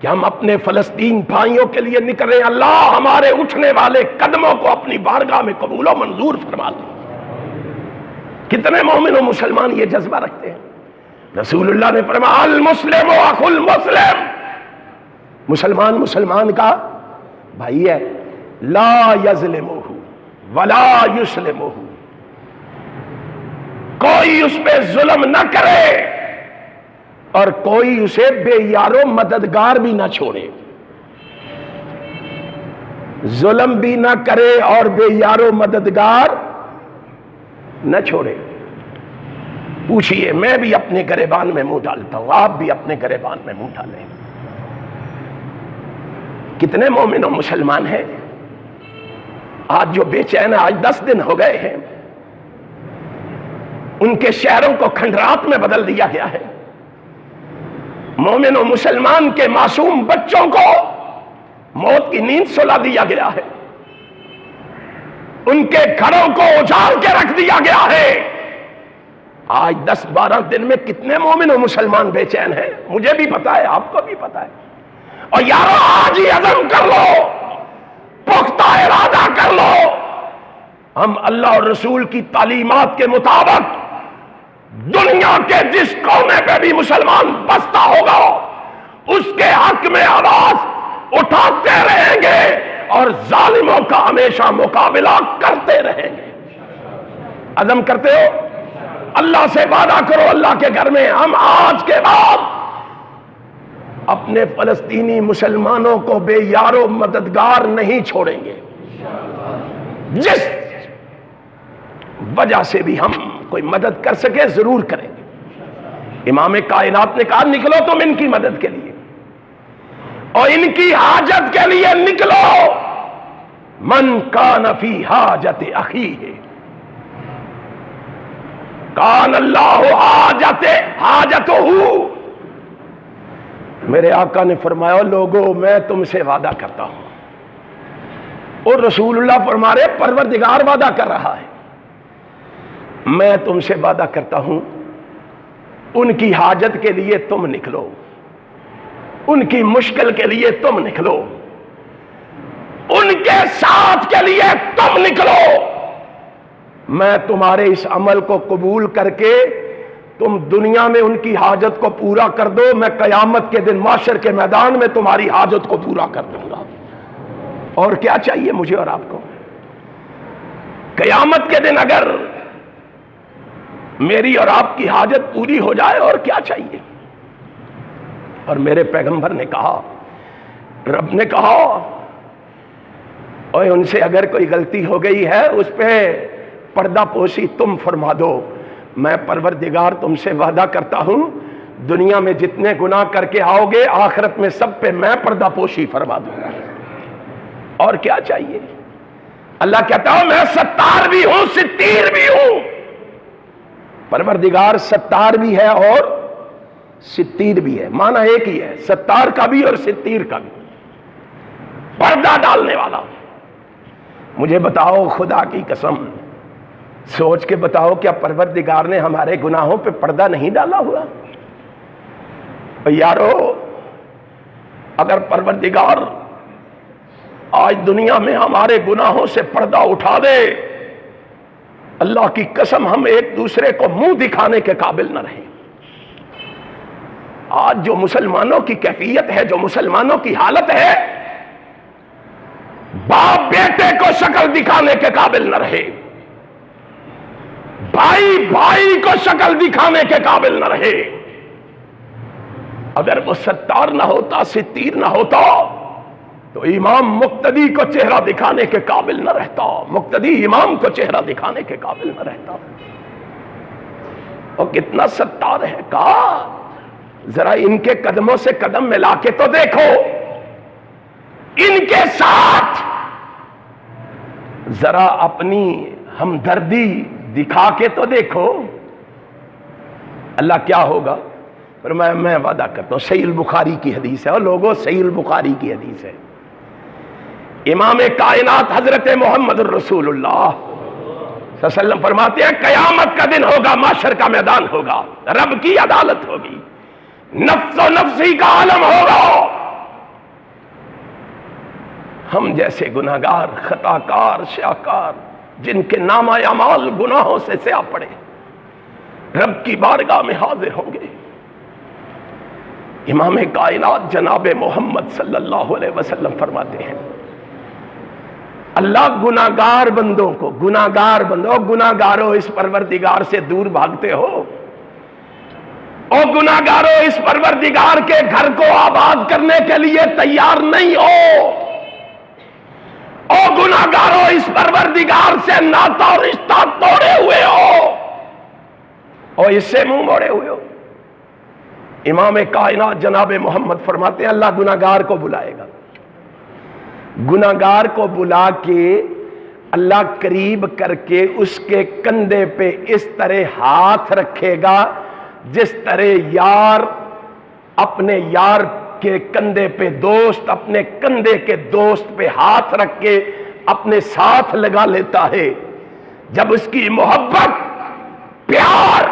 A: کہ ہم اپنے فلسطین بھائیوں کے لیے نکل رہے ہیں. اللہ ہمارے اٹھنے والے قدموں کو اپنی بارگاہ میں قبول و منظور فرما دے. کتنے مومن و مسلمان یہ جذبہ رکھتے ہیں؟ رسول اللہ نے فرمایا المسلم اخو المسلم, مسلمان مسلمان کا بھائی ہے. لا یظلمہ ولا یسلمہ, کوئی اس پہ ظلم نہ کرے اور کوئی اسے بے یارو مددگار بھی نہ چھوڑے. ظلم بھی نہ کرے اور بے یارو مددگار نہ چھوڑے. پوچھئے, میں بھی اپنے گریبان میں منہ ڈالتا ہوں, آپ بھی اپنے گریبان میں منہ ڈالیں. کتنے مومن و مسلمان ہیں آج جو بے چین ہے؟ آج 10 دن ہو گئے ہیں, ان کے شہروں کو کھنڈرات میں بدل دیا گیا ہے. مومن و مسلمان کے معصوم بچوں کو موت کی نیند سلا دیا گیا ہے, ان کے گھروں کو اجاڑ کے رکھ دیا گیا ہے. آج 10-12 دن میں کتنے مومن و مسلمان بے چین ہیں؟ مجھے بھی پتا ہے, آپ کو بھی پتا ہے. اور یارو آج ہی عزم کر لو, پختہ ارادہ کر لو, ہم اللہ اور رسول کی تعلیمات کے مطابق دنیا کے جس کونے پہ بھی مسلمان بستا ہوگا اس کے حق میں آواز اٹھاتے رہیں گے اور ظالموں کا ہمیشہ مقابلہ کرتے رہیں گے. عزم کرتے ہو؟ اللہ سے وعدہ کرو اللہ کے گھر میں ہم آج کے بعد اپنے فلسطینی مسلمانوں کو بے یارو مددگار نہیں چھوڑیں گے. جس وجہ سے بھی ہم کوئی مدد کر سکے ضرور کریں گے. امام کائنات نے کہا نکلو تم ان کی مدد کے لیے اور ان کی حاجت کے لیے نکلو. من کان فی حاجت اخیہ کان اللہ حاجتہ. میرے آقا نے فرمایا لوگوں میں تم سے وعدہ کرتا ہوں، اور رسول اللہ فرما رہے پروردگار وعدہ کر رہا ہے، میں تم سے وعدہ کرتا ہوں ان کی حاجت کے لیے تم نکلو، ان کی مشکل کے لیے تم نکلو، ان کے ساتھ کے لیے تم نکلو، میں تمہارے اس عمل کو قبول کر کے تم دنیا میں ان کی حاجت کو پورا کر دو، میں قیامت کے دن معاشر کے میدان میں تمہاری حاجت کو پورا کر دوں گا. اور کیا چاہیے مجھے اور آپ کو؟ قیامت کے دن اگر میری اور آپ کی حاجت پوری ہو جائے اور کیا چاہیے؟ اور میرے پیغمبر نے کہا، رب نے کہا اوے ان سے اگر کوئی غلطی ہو گئی ہے اس پہ پردہ پوشی تم فرما دو، میں پروردگار تم سے وعدہ کرتا ہوں دنیا میں جتنے گناہ کر کے آؤ گے آخرت میں سب پہ میں پردہ پوشی فرما دوں گا. اور کیا چاہیے؟ اللہ کہتا ہوں میں ستار بھی ہوں ستیر بھی ہوں. پروردگار ستار بھی ہے اور ستیر بھی ہے، معنی ایک ہی ہے، ستار کا بھی اور ستیر کا بھی، پردہ ڈالنے والا. مجھے بتاؤ خدا کی قسم سوچ کے بتاؤ کیا پروردگار نے ہمارے گناہوں پہ پردہ نہیں ڈالا ہوا؟ یارو اگر پروردگار آج دنیا میں ہمارے گناہوں سے پردہ اٹھا دے، اللہ کی قسم ہم ایک دوسرے کو منہ دکھانے کے قابل نہ رہیں. آج جو مسلمانوں کی کیفیت ہے، جو مسلمانوں کی حالت ہے، باپ بیٹے کو شکل دکھانے کے قابل نہ رہے، بھائی بھائی کو شکل دکھانے کے قابل نہ رہے. اگر وہ ستار نہ ہوتا، ستیر نہ ہوتا تو امام مقتدی کو چہرہ دکھانے کے قابل نہ رہتا، مقتدی امام کو چہرہ دکھانے کے قابل نہ رہتا. اور کتنا ستار ہے، کہا ذرا ان کے قدموں سے قدم ملا کے تو دیکھو، ان کے ساتھ ذرا اپنی ہمدردی دکھا کے تو دیکھو. اللہ کیا ہوگا؟ فرمایا میں وعدہ کرتا ہوں. صحیح البخاری کی حدیث ہے، اور لوگوں صحیح البخاری کی حدیث ہے، امام کائنات حضرت محمد الرسول اللہ صلی اللہ علیہ وسلم فرماتے ہیں قیامت کا دن ہوگا، معاشر کا میدان ہوگا، رب کی عدالت ہوگی، نفس و نفسی کا عالم ہوگا. ہم جیسے گناہگار، خطاکار، شیاکار جن کے نامہ اعمال گناہوں سے سیاہ پڑے رب کی بارگاہ میں حاضر ہوں گے. امام کائنات جناب محمد صلی اللہ علیہ وسلم فرماتے ہیں اللہ گناہگار بندوں کو، گناہگار بندوں، گناہگاروں اس پروردگار سے دور بھاگتے ہو، اور گناہگاروں اس پروردگار کے گھر کو آباد کرنے کے لیے تیار نہیں ہو، اور گناہگاروں اس پروردگار سے ناتا اور رشتہ توڑے ہوئے ہو اور اس سے منہ موڑے ہوئے ہو. امام کائنات جناب محمد فرماتے ہیں اللہ گناہگار کو بلائے گا، گناہگار کو بلا کے اللہ قریب کر کے اس کے کندھے پہ اس طرح ہاتھ رکھے گا جس طرح یار اپنے یار کے کندھے پہ، دوست اپنے کندھے کے دوست پہ ہاتھ رکھ کے اپنے ساتھ لگا لیتا ہے. جب اس کی محبت، پیار،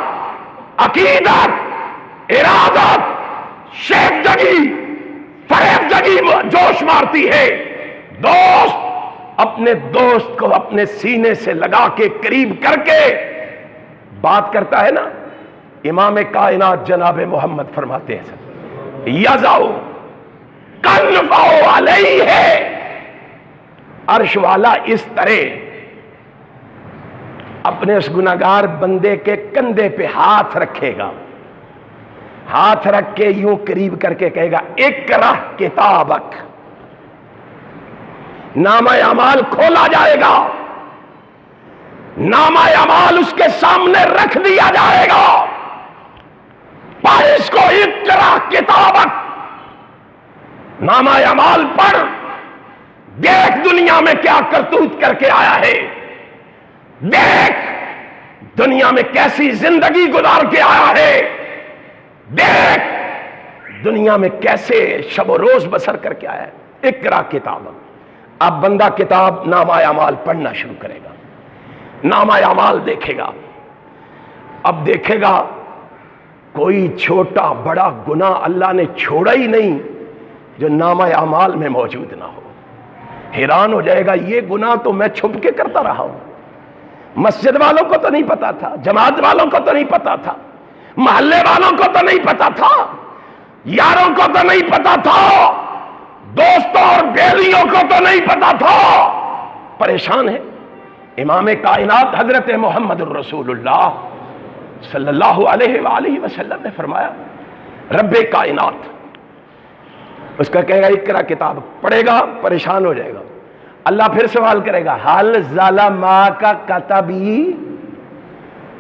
A: عقیدت، ارادت، شیف جگی، فریب جگی جوش مارتی ہے، دوست اپنے دوست کو اپنے سینے سے لگا کے قریب کر کے بات کرتا ہے نا. امام کائنات جناب محمد فرماتے ہیں یزاؤ کنفو علیہ، عرش والا اس طرح اپنے اس گناہگار بندے کے کندھے پہ ہاتھ رکھے گا، ہاتھ رکھ کے یوں قریب کر کے کہے گا اقرأ کتابک. نامہ اعمال کھولا جائے گا، نامہ اعمال اس کے سامنے رکھ دیا جائے گا، پڑھ اس کو اقرأ کتابک، نامہ اعمال پڑھ، دیکھ دنیا میں کیا کرتوت کر کے آیا ہے، دیکھ دنیا میں کیسی زندگی گزار کے آیا ہے، دیکھ دنیا میں کیسے شب و روز بسر کر کے آیا ہے۔ اقرا کتاب، اب بندہ کتاب نامہ اعمال پڑھنا شروع کرے گا، نامہ اعمال دیکھے گا، اب دیکھے گا کوئی چھوٹا بڑا گناہ اللہ نے چھوڑا ہی نہیں جو نامہ اعمال میں موجود نہ ہو۔ حیران ہو جائے گا، یہ گناہ تو میں چھپ کے کرتا رہا ہوں، مسجد والوں کو تو نہیں پتا تھا، جماعت والوں کو تو نہیں پتا تھا، محلے والوں کو تو نہیں پتا تھا، یاروں کو تو نہیں پتا تھا، دوستوں اور بیلیوں کو تو نہیں پتا تھا۔ پریشان ہے۔ امام کائنات حضرت محمد الرسول اللہ صلی اللہ علیہ وآلہ وسلم نے فرمایا، رب کائنات اس کا کہے گا اقرا کتاب، پڑھے گا پریشان ہو جائے گا، اللہ پھر سوال کرے گا حل ظلماک کتبی،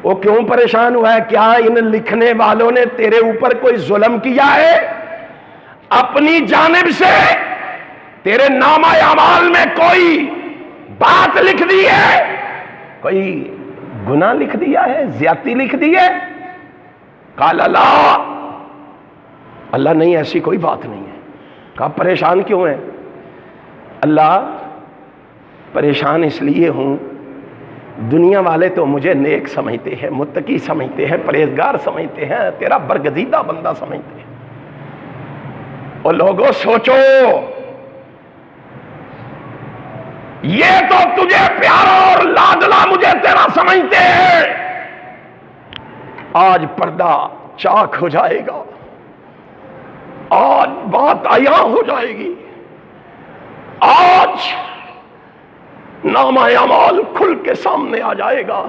A: وہ کیوں پریشان ہوا ہے؟ کیا ان لکھنے والوں نے تیرے اوپر کوئی ظلم کیا ہے؟ اپنی جانب سے تیرے نامہ اعمال میں کوئی بات لکھ دی ہے، کوئی گناہ لکھ دیا ہے، زیادتی لکھ دی ہے؟ قال لا، اللہ نہیں، ایسی کوئی بات نہیں ہے۔ کہا پریشان کیوں ہے؟ اللہ پریشان اس لیے ہوں، دنیا والے تو مجھے نیک سمجھتے ہیں، متقی سمجھتے ہیں، پرہیزگار سمجھتے ہیں، تیرا برگزیدہ بندہ سمجھتے ہیں، اور لوگوں سوچو یہ تو تجھے پیارا اور لاڈلا مجھے تیرا سمجھتے ہیں، آج پردہ چاک ہو جائے گا، آج بات عیاں ہو جائے گی، آج نامہ اعمال کھل کے سامنے آ جائے گا۔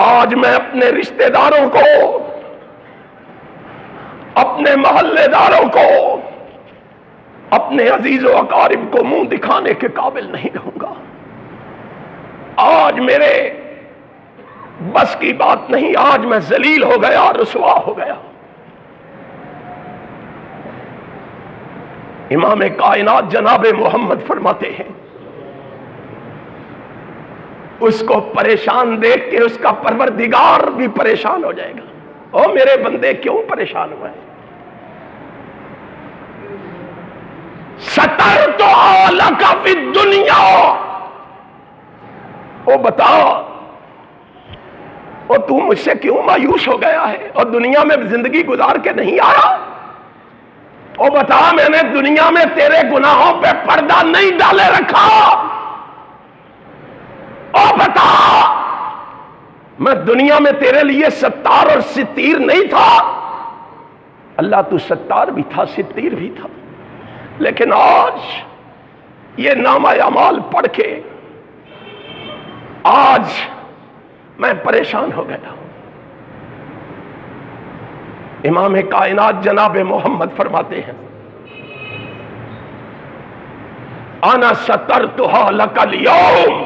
A: آج میں اپنے رشتہ داروں کو، اپنے محلے داروں کو، اپنے عزیز و اقارب کو منہ دکھانے کے قابل نہیں رہوں گا۔ آج میرے بس کی بات نہیں، آج میں ذلیل ہو گیا، رسوا ہو گیا۔ امام کائنات جناب محمد فرماتے ہیں، اس کو پریشان دیکھ کے اس کا پروردگار بھی پریشان ہو جائے گا۔ او میرے بندے کیوں پریشان ہوئے؟ سترتھا لک فی الدنیا، او بتا، اور تو مجھ سے کیوں مایوس ہو گیا ہے اور دنیا میں زندگی گزار کے نہیں آیا؟ او بتا، میں نے دنیا میں تیرے گناہوں پہ پردہ نہیں ڈالے رکھا؟ او بتا، میں دنیا میں تیرے لیے ستار اور ستیر نہیں تھا؟ اللہ تو ستار بھی تھا، ستیر بھی تھا، لیکن آج یہ نامہ اعمال پڑھ کے آج میں پریشان ہو گیا ہوں۔ امام کائنات جناب محمد فرماتے ہیں، انا سترتھا لک اليوم،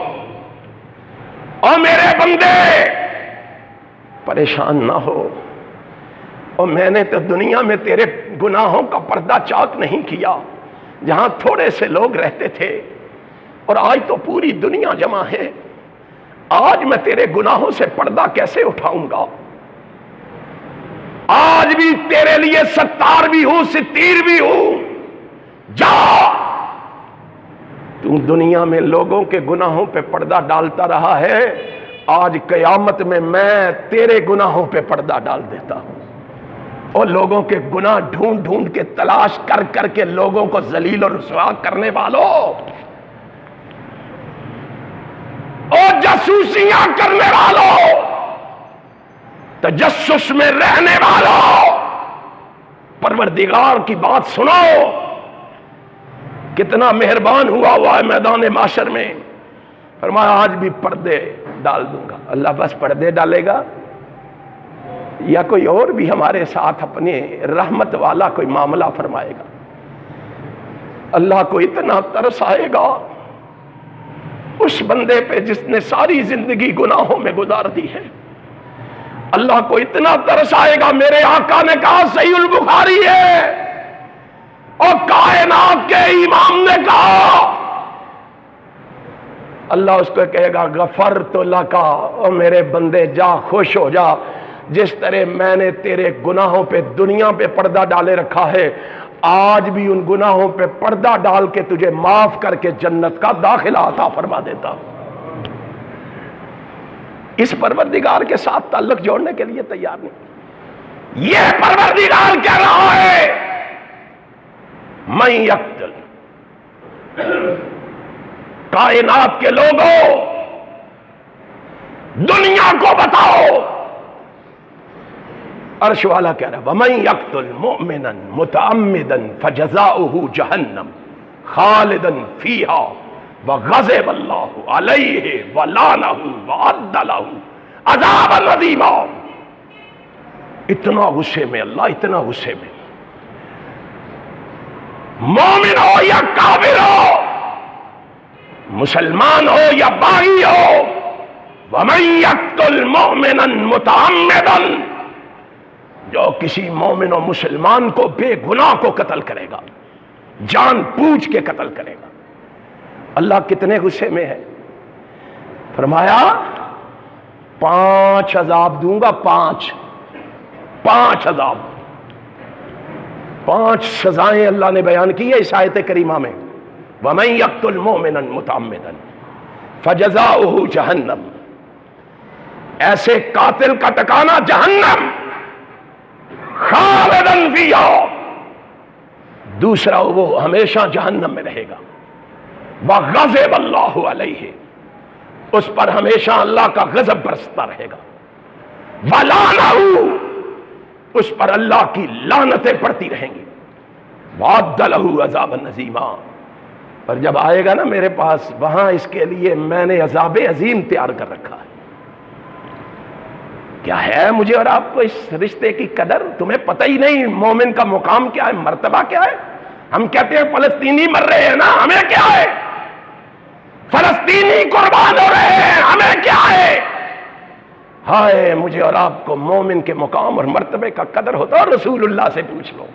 A: اور میرے بندے پریشان نہ ہو، اور میں نے تو دنیا میں تیرے گناہوں کا پردہ چاک نہیں کیا، جہاں تھوڑے سے لوگ رہتے تھے، اور آج تو پوری دنیا جمع ہے، آج میں تیرے گناہوں سے پردہ کیسے اٹھاؤں گا؟ آج بھی تیرے لیے ستار بھی ہوں، ستیر بھی ہوں۔ جا، تو دنیا میں لوگوں کے گناہوں پہ پردہ ڈالتا رہا ہے، آج قیامت میں تیرے گناہوں پہ پردہ ڈال دیتا ہوں، اور لوگوں کے گناہ ڈھونڈ ڈھونڈ کے تلاش کر کر کے لوگوں کو ذلیل اور رسوا کرنے والوں، اور جاسوسیاں کرنے والوں، تجسس میں رہنے والوں، پروردگار کی بات سنو، کتنا مہربان ہوا ہے میدان محشر میں۔ فرمایا آج بھی پردے ڈال دوں گا۔ اللہ بس پردے ڈالے گا یا کوئی اور بھی ہمارے ساتھ اپنے رحمت والا کوئی معاملہ فرمائے گا؟ اللہ کو اتنا ترس آئے گا اس بندے پہ جس نے ساری زندگی گناہوں میں گزار دی ہے، اللہ کو اتنا ترس آئے گا۔ میرے آقا نے کہا، صحیح البخاری ہے، اور کائنات کے امام نے کہا، اللہ اس کو کہے گا غفرت لکا، اور میرے بندے جا خوش ہو جا، جس طرح میں نے تیرے گناہوں پہ دنیا پہ پردہ ڈالے رکھا ہے، آج بھی ان گناہوں پہ پردہ ڈال کے تجھے معاف کر کے جنت کا داخلہ عطا فرما دیتا ہوں۔ اس پروردگار کے ساتھ تعلق جوڑنے کے لیے تیار نہیں۔ یہ پروردگار کہہ رہا ہے میں یقتل، کائنات کے لوگوں دنیا کو بتاؤ، عرش والا کہہ رہا ہے وَمَن يَقْتُلْ مُؤْمِنًا مُتَعَمِّدًا فَجَزَاؤُهُ جَهَنَّمُ خَالِدًا فِيهَا وَغَضِبَ اللَّهُ عَلَيْهِ وَلَعَنَهُ وَأَعَدَّ لَهُ عَذَابًا عَظِيمًا۔ اتنا غصے میں اللہ، اتنا غصے میں، مومن ہو یا کافر ہو، مسلمان ہو یا باغی ہو، وَمَن يَقْتُلْ مُؤْمِنًا مُتَعَمِّدًا، جو کسی مومن و مسلمان کو بے گناہ کو قتل کرے گا، جان بوجھ کے قتل کرے گا، اللہ کتنے غصے میں ہے؟ فرمایا 5 عذاب دوں گا، 5 عذاب، 5 سزائیں اللہ نے بیان کی ہے اس آیت کریمہ میں۔ وَمَن يَقْتُلْ مُؤْمِنًا مُتَعَمِّدًا فَجَزَاؤُهُ جَهَنَّمُ، ایسے قاتل کا ٹھکانہ جہنم، خالداً فیہا، دوسرا وہ ہمیشہ جہنم میں رہے گا، وَغَضِبَ اللَّهُ عَلَيْهِ، اس پر ہمیشہ اللہ کا غضب برستا رہے گا، وَلَعَنَهُ، اس پر اللہ کی لعنتیں پڑتی رہیں گی، وَأَعَدَّ لَهُ عَذَابًا عَظِيمًا، پر جب آئے گا نا میرے پاس، وہاں اس کے لیے میں نے عذاب عظیم تیار کر رکھا ہے۔ کیا ہے مجھے اور آپ کو اس رشتے کی قدر؟ تمہیں پتہ ہی نہیں مومن کا مقام کیا ہے، مرتبہ کیا ہے؟ ہم کہتے ہیں فلسطینی مر رہے ہیں نا، ہمیں کیا ہے؟ فلسطینی قربان ہو رہے ہیں، ہمیں کیا ہے؟ ہائے مجھے اور آپ کو مومن کے مقام اور مرتبے کا قدر ہوتا، اور رسول اللہ سے پوچھ لو،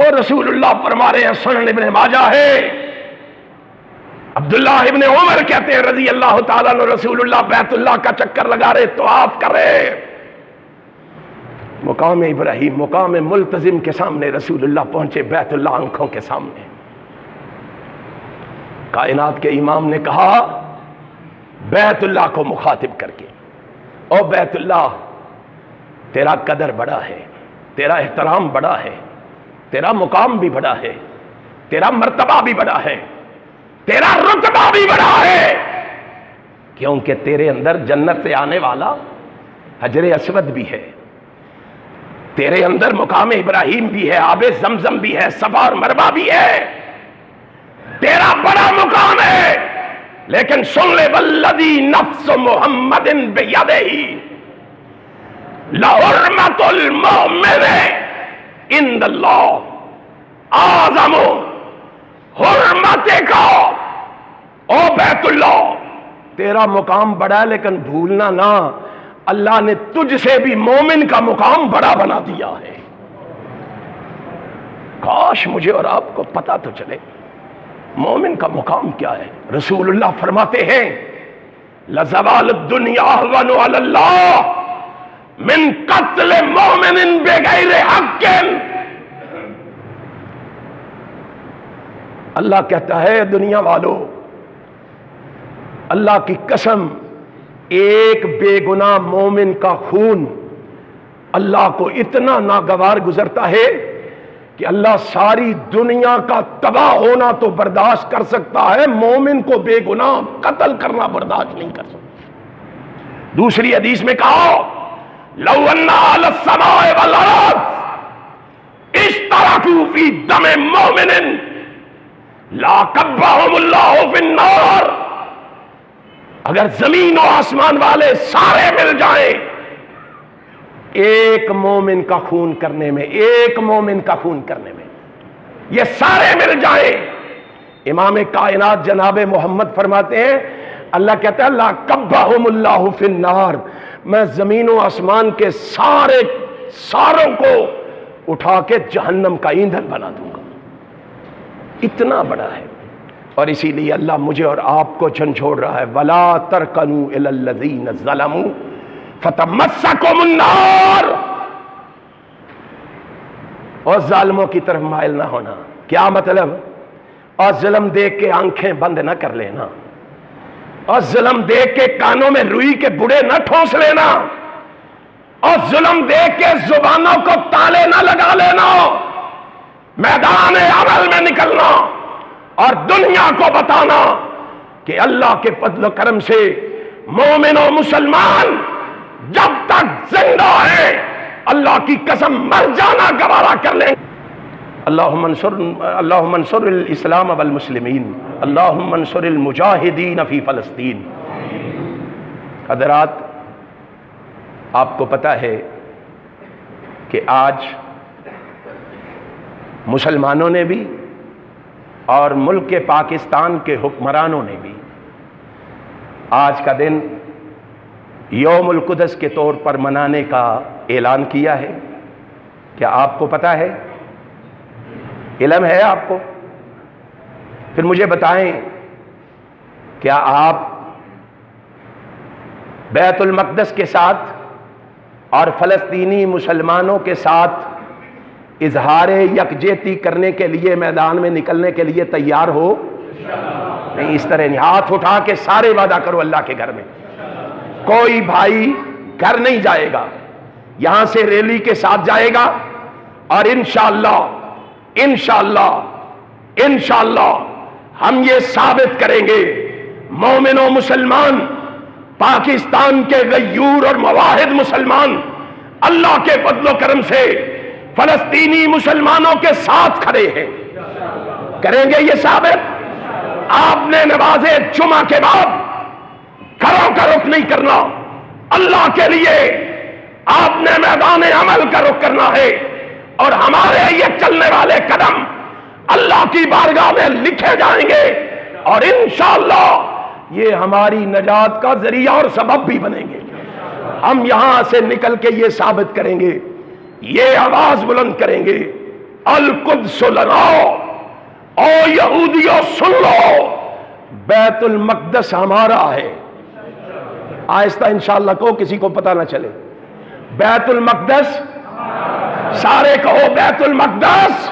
A: اور رسول اللہ فرما رہے ہیں، سنن ابن ماجہ ہے، عبداللہ ابن عمر کہتے ہیں رضی اللہ تعالیٰ عنہ، رسول اللہ بیت اللہ کا چکر لگا رہے، طواف کر رہے، مقام ابراہیم، مقام ملتزم کے سامنے رسول اللہ پہنچے، بیت اللہ آنکھوں کے سامنے، کائنات کے امام نے کہا بیت اللہ کو مخاطب کر کے، او بیت اللہ، تیرا قدر بڑا ہے، تیرا احترام بڑا ہے، تیرا مقام بھی بڑا ہے، تیرا مرتبہ بھی بڑا ہے، تیرا رتبہ بھی بڑا ہے، کیونکہ تیرے اندر جنت سے آنے والا حجر اسود بھی ہے، تیرے اندر مقام ابراہیم بھی ہے، آب زمزم بھی ہے، صفا اور مروہ بھی ہے، تیرا بڑا مقام ہے، لیکن سن لے والذی نفس محمد بیدہ لحرمت المؤمن عند اللہ اعظم حرمت کا، او بیت اللہ تیرا مقام بڑا ہے، لیکن بھولنا نہ اللہ نے تجھ سے بھی مومن کا مقام بڑا بنا دیا ہے۔ کاش مجھے اور آپ کو پتا تو چلے مومن کا مقام کیا ہے۔ رسول اللہ فرماتے ہیں لزوال الدنیا اهون علی اللہ من قتل مومن بغیر حق۔ اللہ کہتا ہے دنیا والو، اللہ کی قسم، ایک بے گناہ مومن کا خون اللہ کو اتنا ناگوار گزرتا ہے کہ اللہ ساری دنیا کا تباہ ہونا تو برداشت کر سکتا ہے، مومن کو بے گناہ قتل کرنا برداشت نہیں کر سکتا۔ دوسری حدیث میں کہا لو ان اہل السماء والارض اشترکوا فی دم مومن لاکبہم اللہ فی النار، اگر زمین و آسمان والے سارے مل جائیں ایک مومن کا خون کرنے میں، ایک مومن کا خون کرنے میں، یہ سارے مل جائیں، امام کائنات جناب محمد فرماتے ہیں اللہ کہتا ہے لاکبہم اللہ فی النار، میں زمین و آسمان کے ساروں کو اٹھا کے جہنم کا ایندھن بنا دوں گا۔ اتنا بڑا ہے، اور اسی لیے اللہ مجھے اور آپ کو جھنجھوڑ رہا ہے، وَلَا تَرْكَنُوا إِلَى الَّذِينَ ظَلَمُوا فَتَمَسَّكُمُ النَّارُ، اور ظالموں کی طرف مائل نہ ہونا۔ کیا مطلب؟ اور ظلم دیکھ کے آنکھیں بند نہ کر لینا، اور ظلم دیکھ کے کانوں میں روئی کے بڑے نہ ٹھونس لینا، اور ظلم دیکھ کے زبانوں کو تالے نہ لگا لینا، میدان عمل میں نکلنا اور دنیا کو بتانا کہ اللہ کے فضل و کرم سے مومن و مسلمان جب تک زندہ ہے اللہ کی قسم مر جانا گوارا کر لیں۔ اللہم انصر الاسلام والمسلمین، اللہم انصر المجاہدین فی فلسطین۔ حضرات، آپ کو پتہ ہے کہ آج مسلمانوں نے بھی اور ملک پاکستان کے حکمرانوں نے بھی آج کا دن یوم القدس کے طور پر منانے کا اعلان کیا ہے۔ کیا آپ کو پتہ ہے؟ علم ہے آپ کو؟ پھر مجھے بتائیں، کیا آپ بیت المقدس کے ساتھ اور فلسطینی مسلمانوں کے ساتھ اظہار یکجہتی کرنے کے لیے میدان میں نکلنے کے لیے تیار ہو؟ نہیں، اس طرح نہیں، ہاتھ اٹھا کے سارے وعدہ کرو اللہ کے گھر میں۔ کوئی بھائی گھر نہیں جائے گا، یہاں سے ریلی کے ساتھ جائے گا، اور انشاءاللہ ہم یہ ثابت کریں گے، مومن و مسلمان، پاکستان کے غیور اور مواحد مسلمان اللہ کے فضل و کرم سے فلسطینی مسلمانوں کے ساتھ کھڑے ہیں۔ کریں گے یہ ثابت۔ آپ نے نماز جمعہ کے بعد گھروں کا رخ نہیں کرنا، اللہ کے لیے آپ نے میدان عمل کا رخ کرنا ہے، اور ہمارے یہ چلنے والے قدم اللہ کی بارگاہ میں لکھے جائیں گے، اور انشاءاللہ یہ ہماری نجات کا ذریعہ اور سبب بھی بنیں گے۔ ہم یہاں سے نکل کے یہ ثابت کریں گے، یہ آواز بلند کریں گے، القدس لنا، او یہودیوں سن لو، بیت المقدس ہمارا ہے۔ آہستہ انشاءاللہ کو کسی کو پتہ نہ چلے، بیت المقدس، سارے کہو بیت المقدس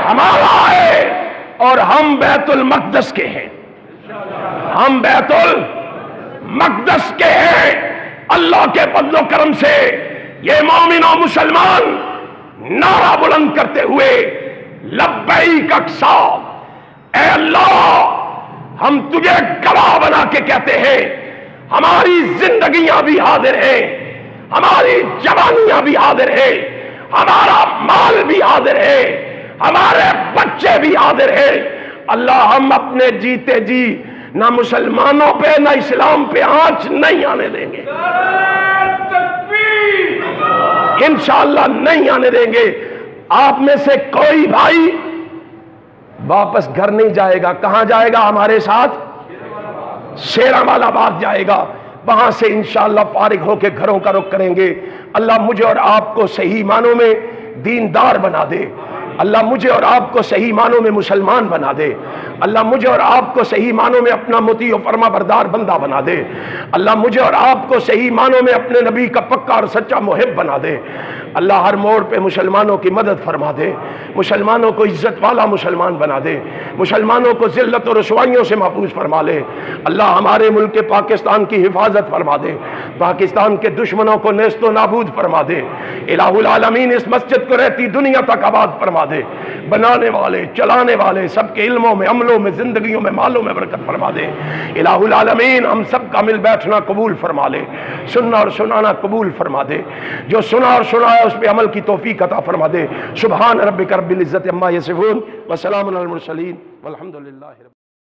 A: ہمارا ہے، اور ہم بیت المقدس کے ہیں، ہم بیت المقدس کے ہیں۔ اللہ کے فضل و کرم سے یہ مومن و مسلمان نعرہ بلند کرتے ہوئے لبیک اقصی، اے اللہ ہم تجھے گواہ بنا کے کہتے ہیں، ہماری زندگیاں بھی حاضر ہیں، ہماری جوانیاں بھی حاضر ہیں، ہمارا مال بھی حاضر ہے، ہمارے بچے بھی حاضر ہیں۔ اللہ ہم اپنے جیتے جی نہ مسلمانوں پہ نہ اسلام پہ آنچ نہیں آنے دیں گے، انشاءاللہ نہیں آنے دیں گے۔ آپ میں سے کوئی بھائی واپس گھر نہیں جائے گا، کہاں جائے گا؟ ہمارے ساتھ شیراں آباد جائے گا، وہاں سے انشاءاللہ فارغ ہو کے گھروں کا رخ کریں گے۔ اللہ مجھے اور آپ کو صحیح معنوں میں دیندار بنا دے، اللہ مجھے اور آپ کو صحیح معنوں میں مسلمان بنا دے، اللہ مجھے اور آپ کو صحیح معنوں میں اپنا مطیع و فرما بردار بندہ بنا دے، اللہ مجھے اور آپ کو صحیح معنوں میں اپنے نبی کا پکا اور سچا محب بنا دے۔ اللہ ہر موڑ پہ مسلمانوں کی مدد فرما دے، مسلمانوں کو عزت والا مسلمان بنا دے، مسلمانوں کو ذلت و رسوائیوں سے محفوظ فرما لے۔ اللہ ہمارے ملک پاکستان کی حفاظت فرما دے، پاکستان کے دشمنوں کو نیست و نابود فرما دے۔ الہ العالمین اس مسجد کو رہتی دنیا تک آباد فرما دے، بنانے والے چلانے والے سب کے علموں میں، عملوں میں، زندگیوں میں، مالوں میں برکت فرما دے۔ الہ العالمین ہم سب کا مل بیٹھنا قبول فرما لے، سننا اور سنانا قبول فرما دے، جو سنا اور سنایا اس پہ عمل کی توفیق عطا فرما دے۔ سبحان ربک رب العزت عما یصفون وسلام علی المرسلین والحمد للہ۔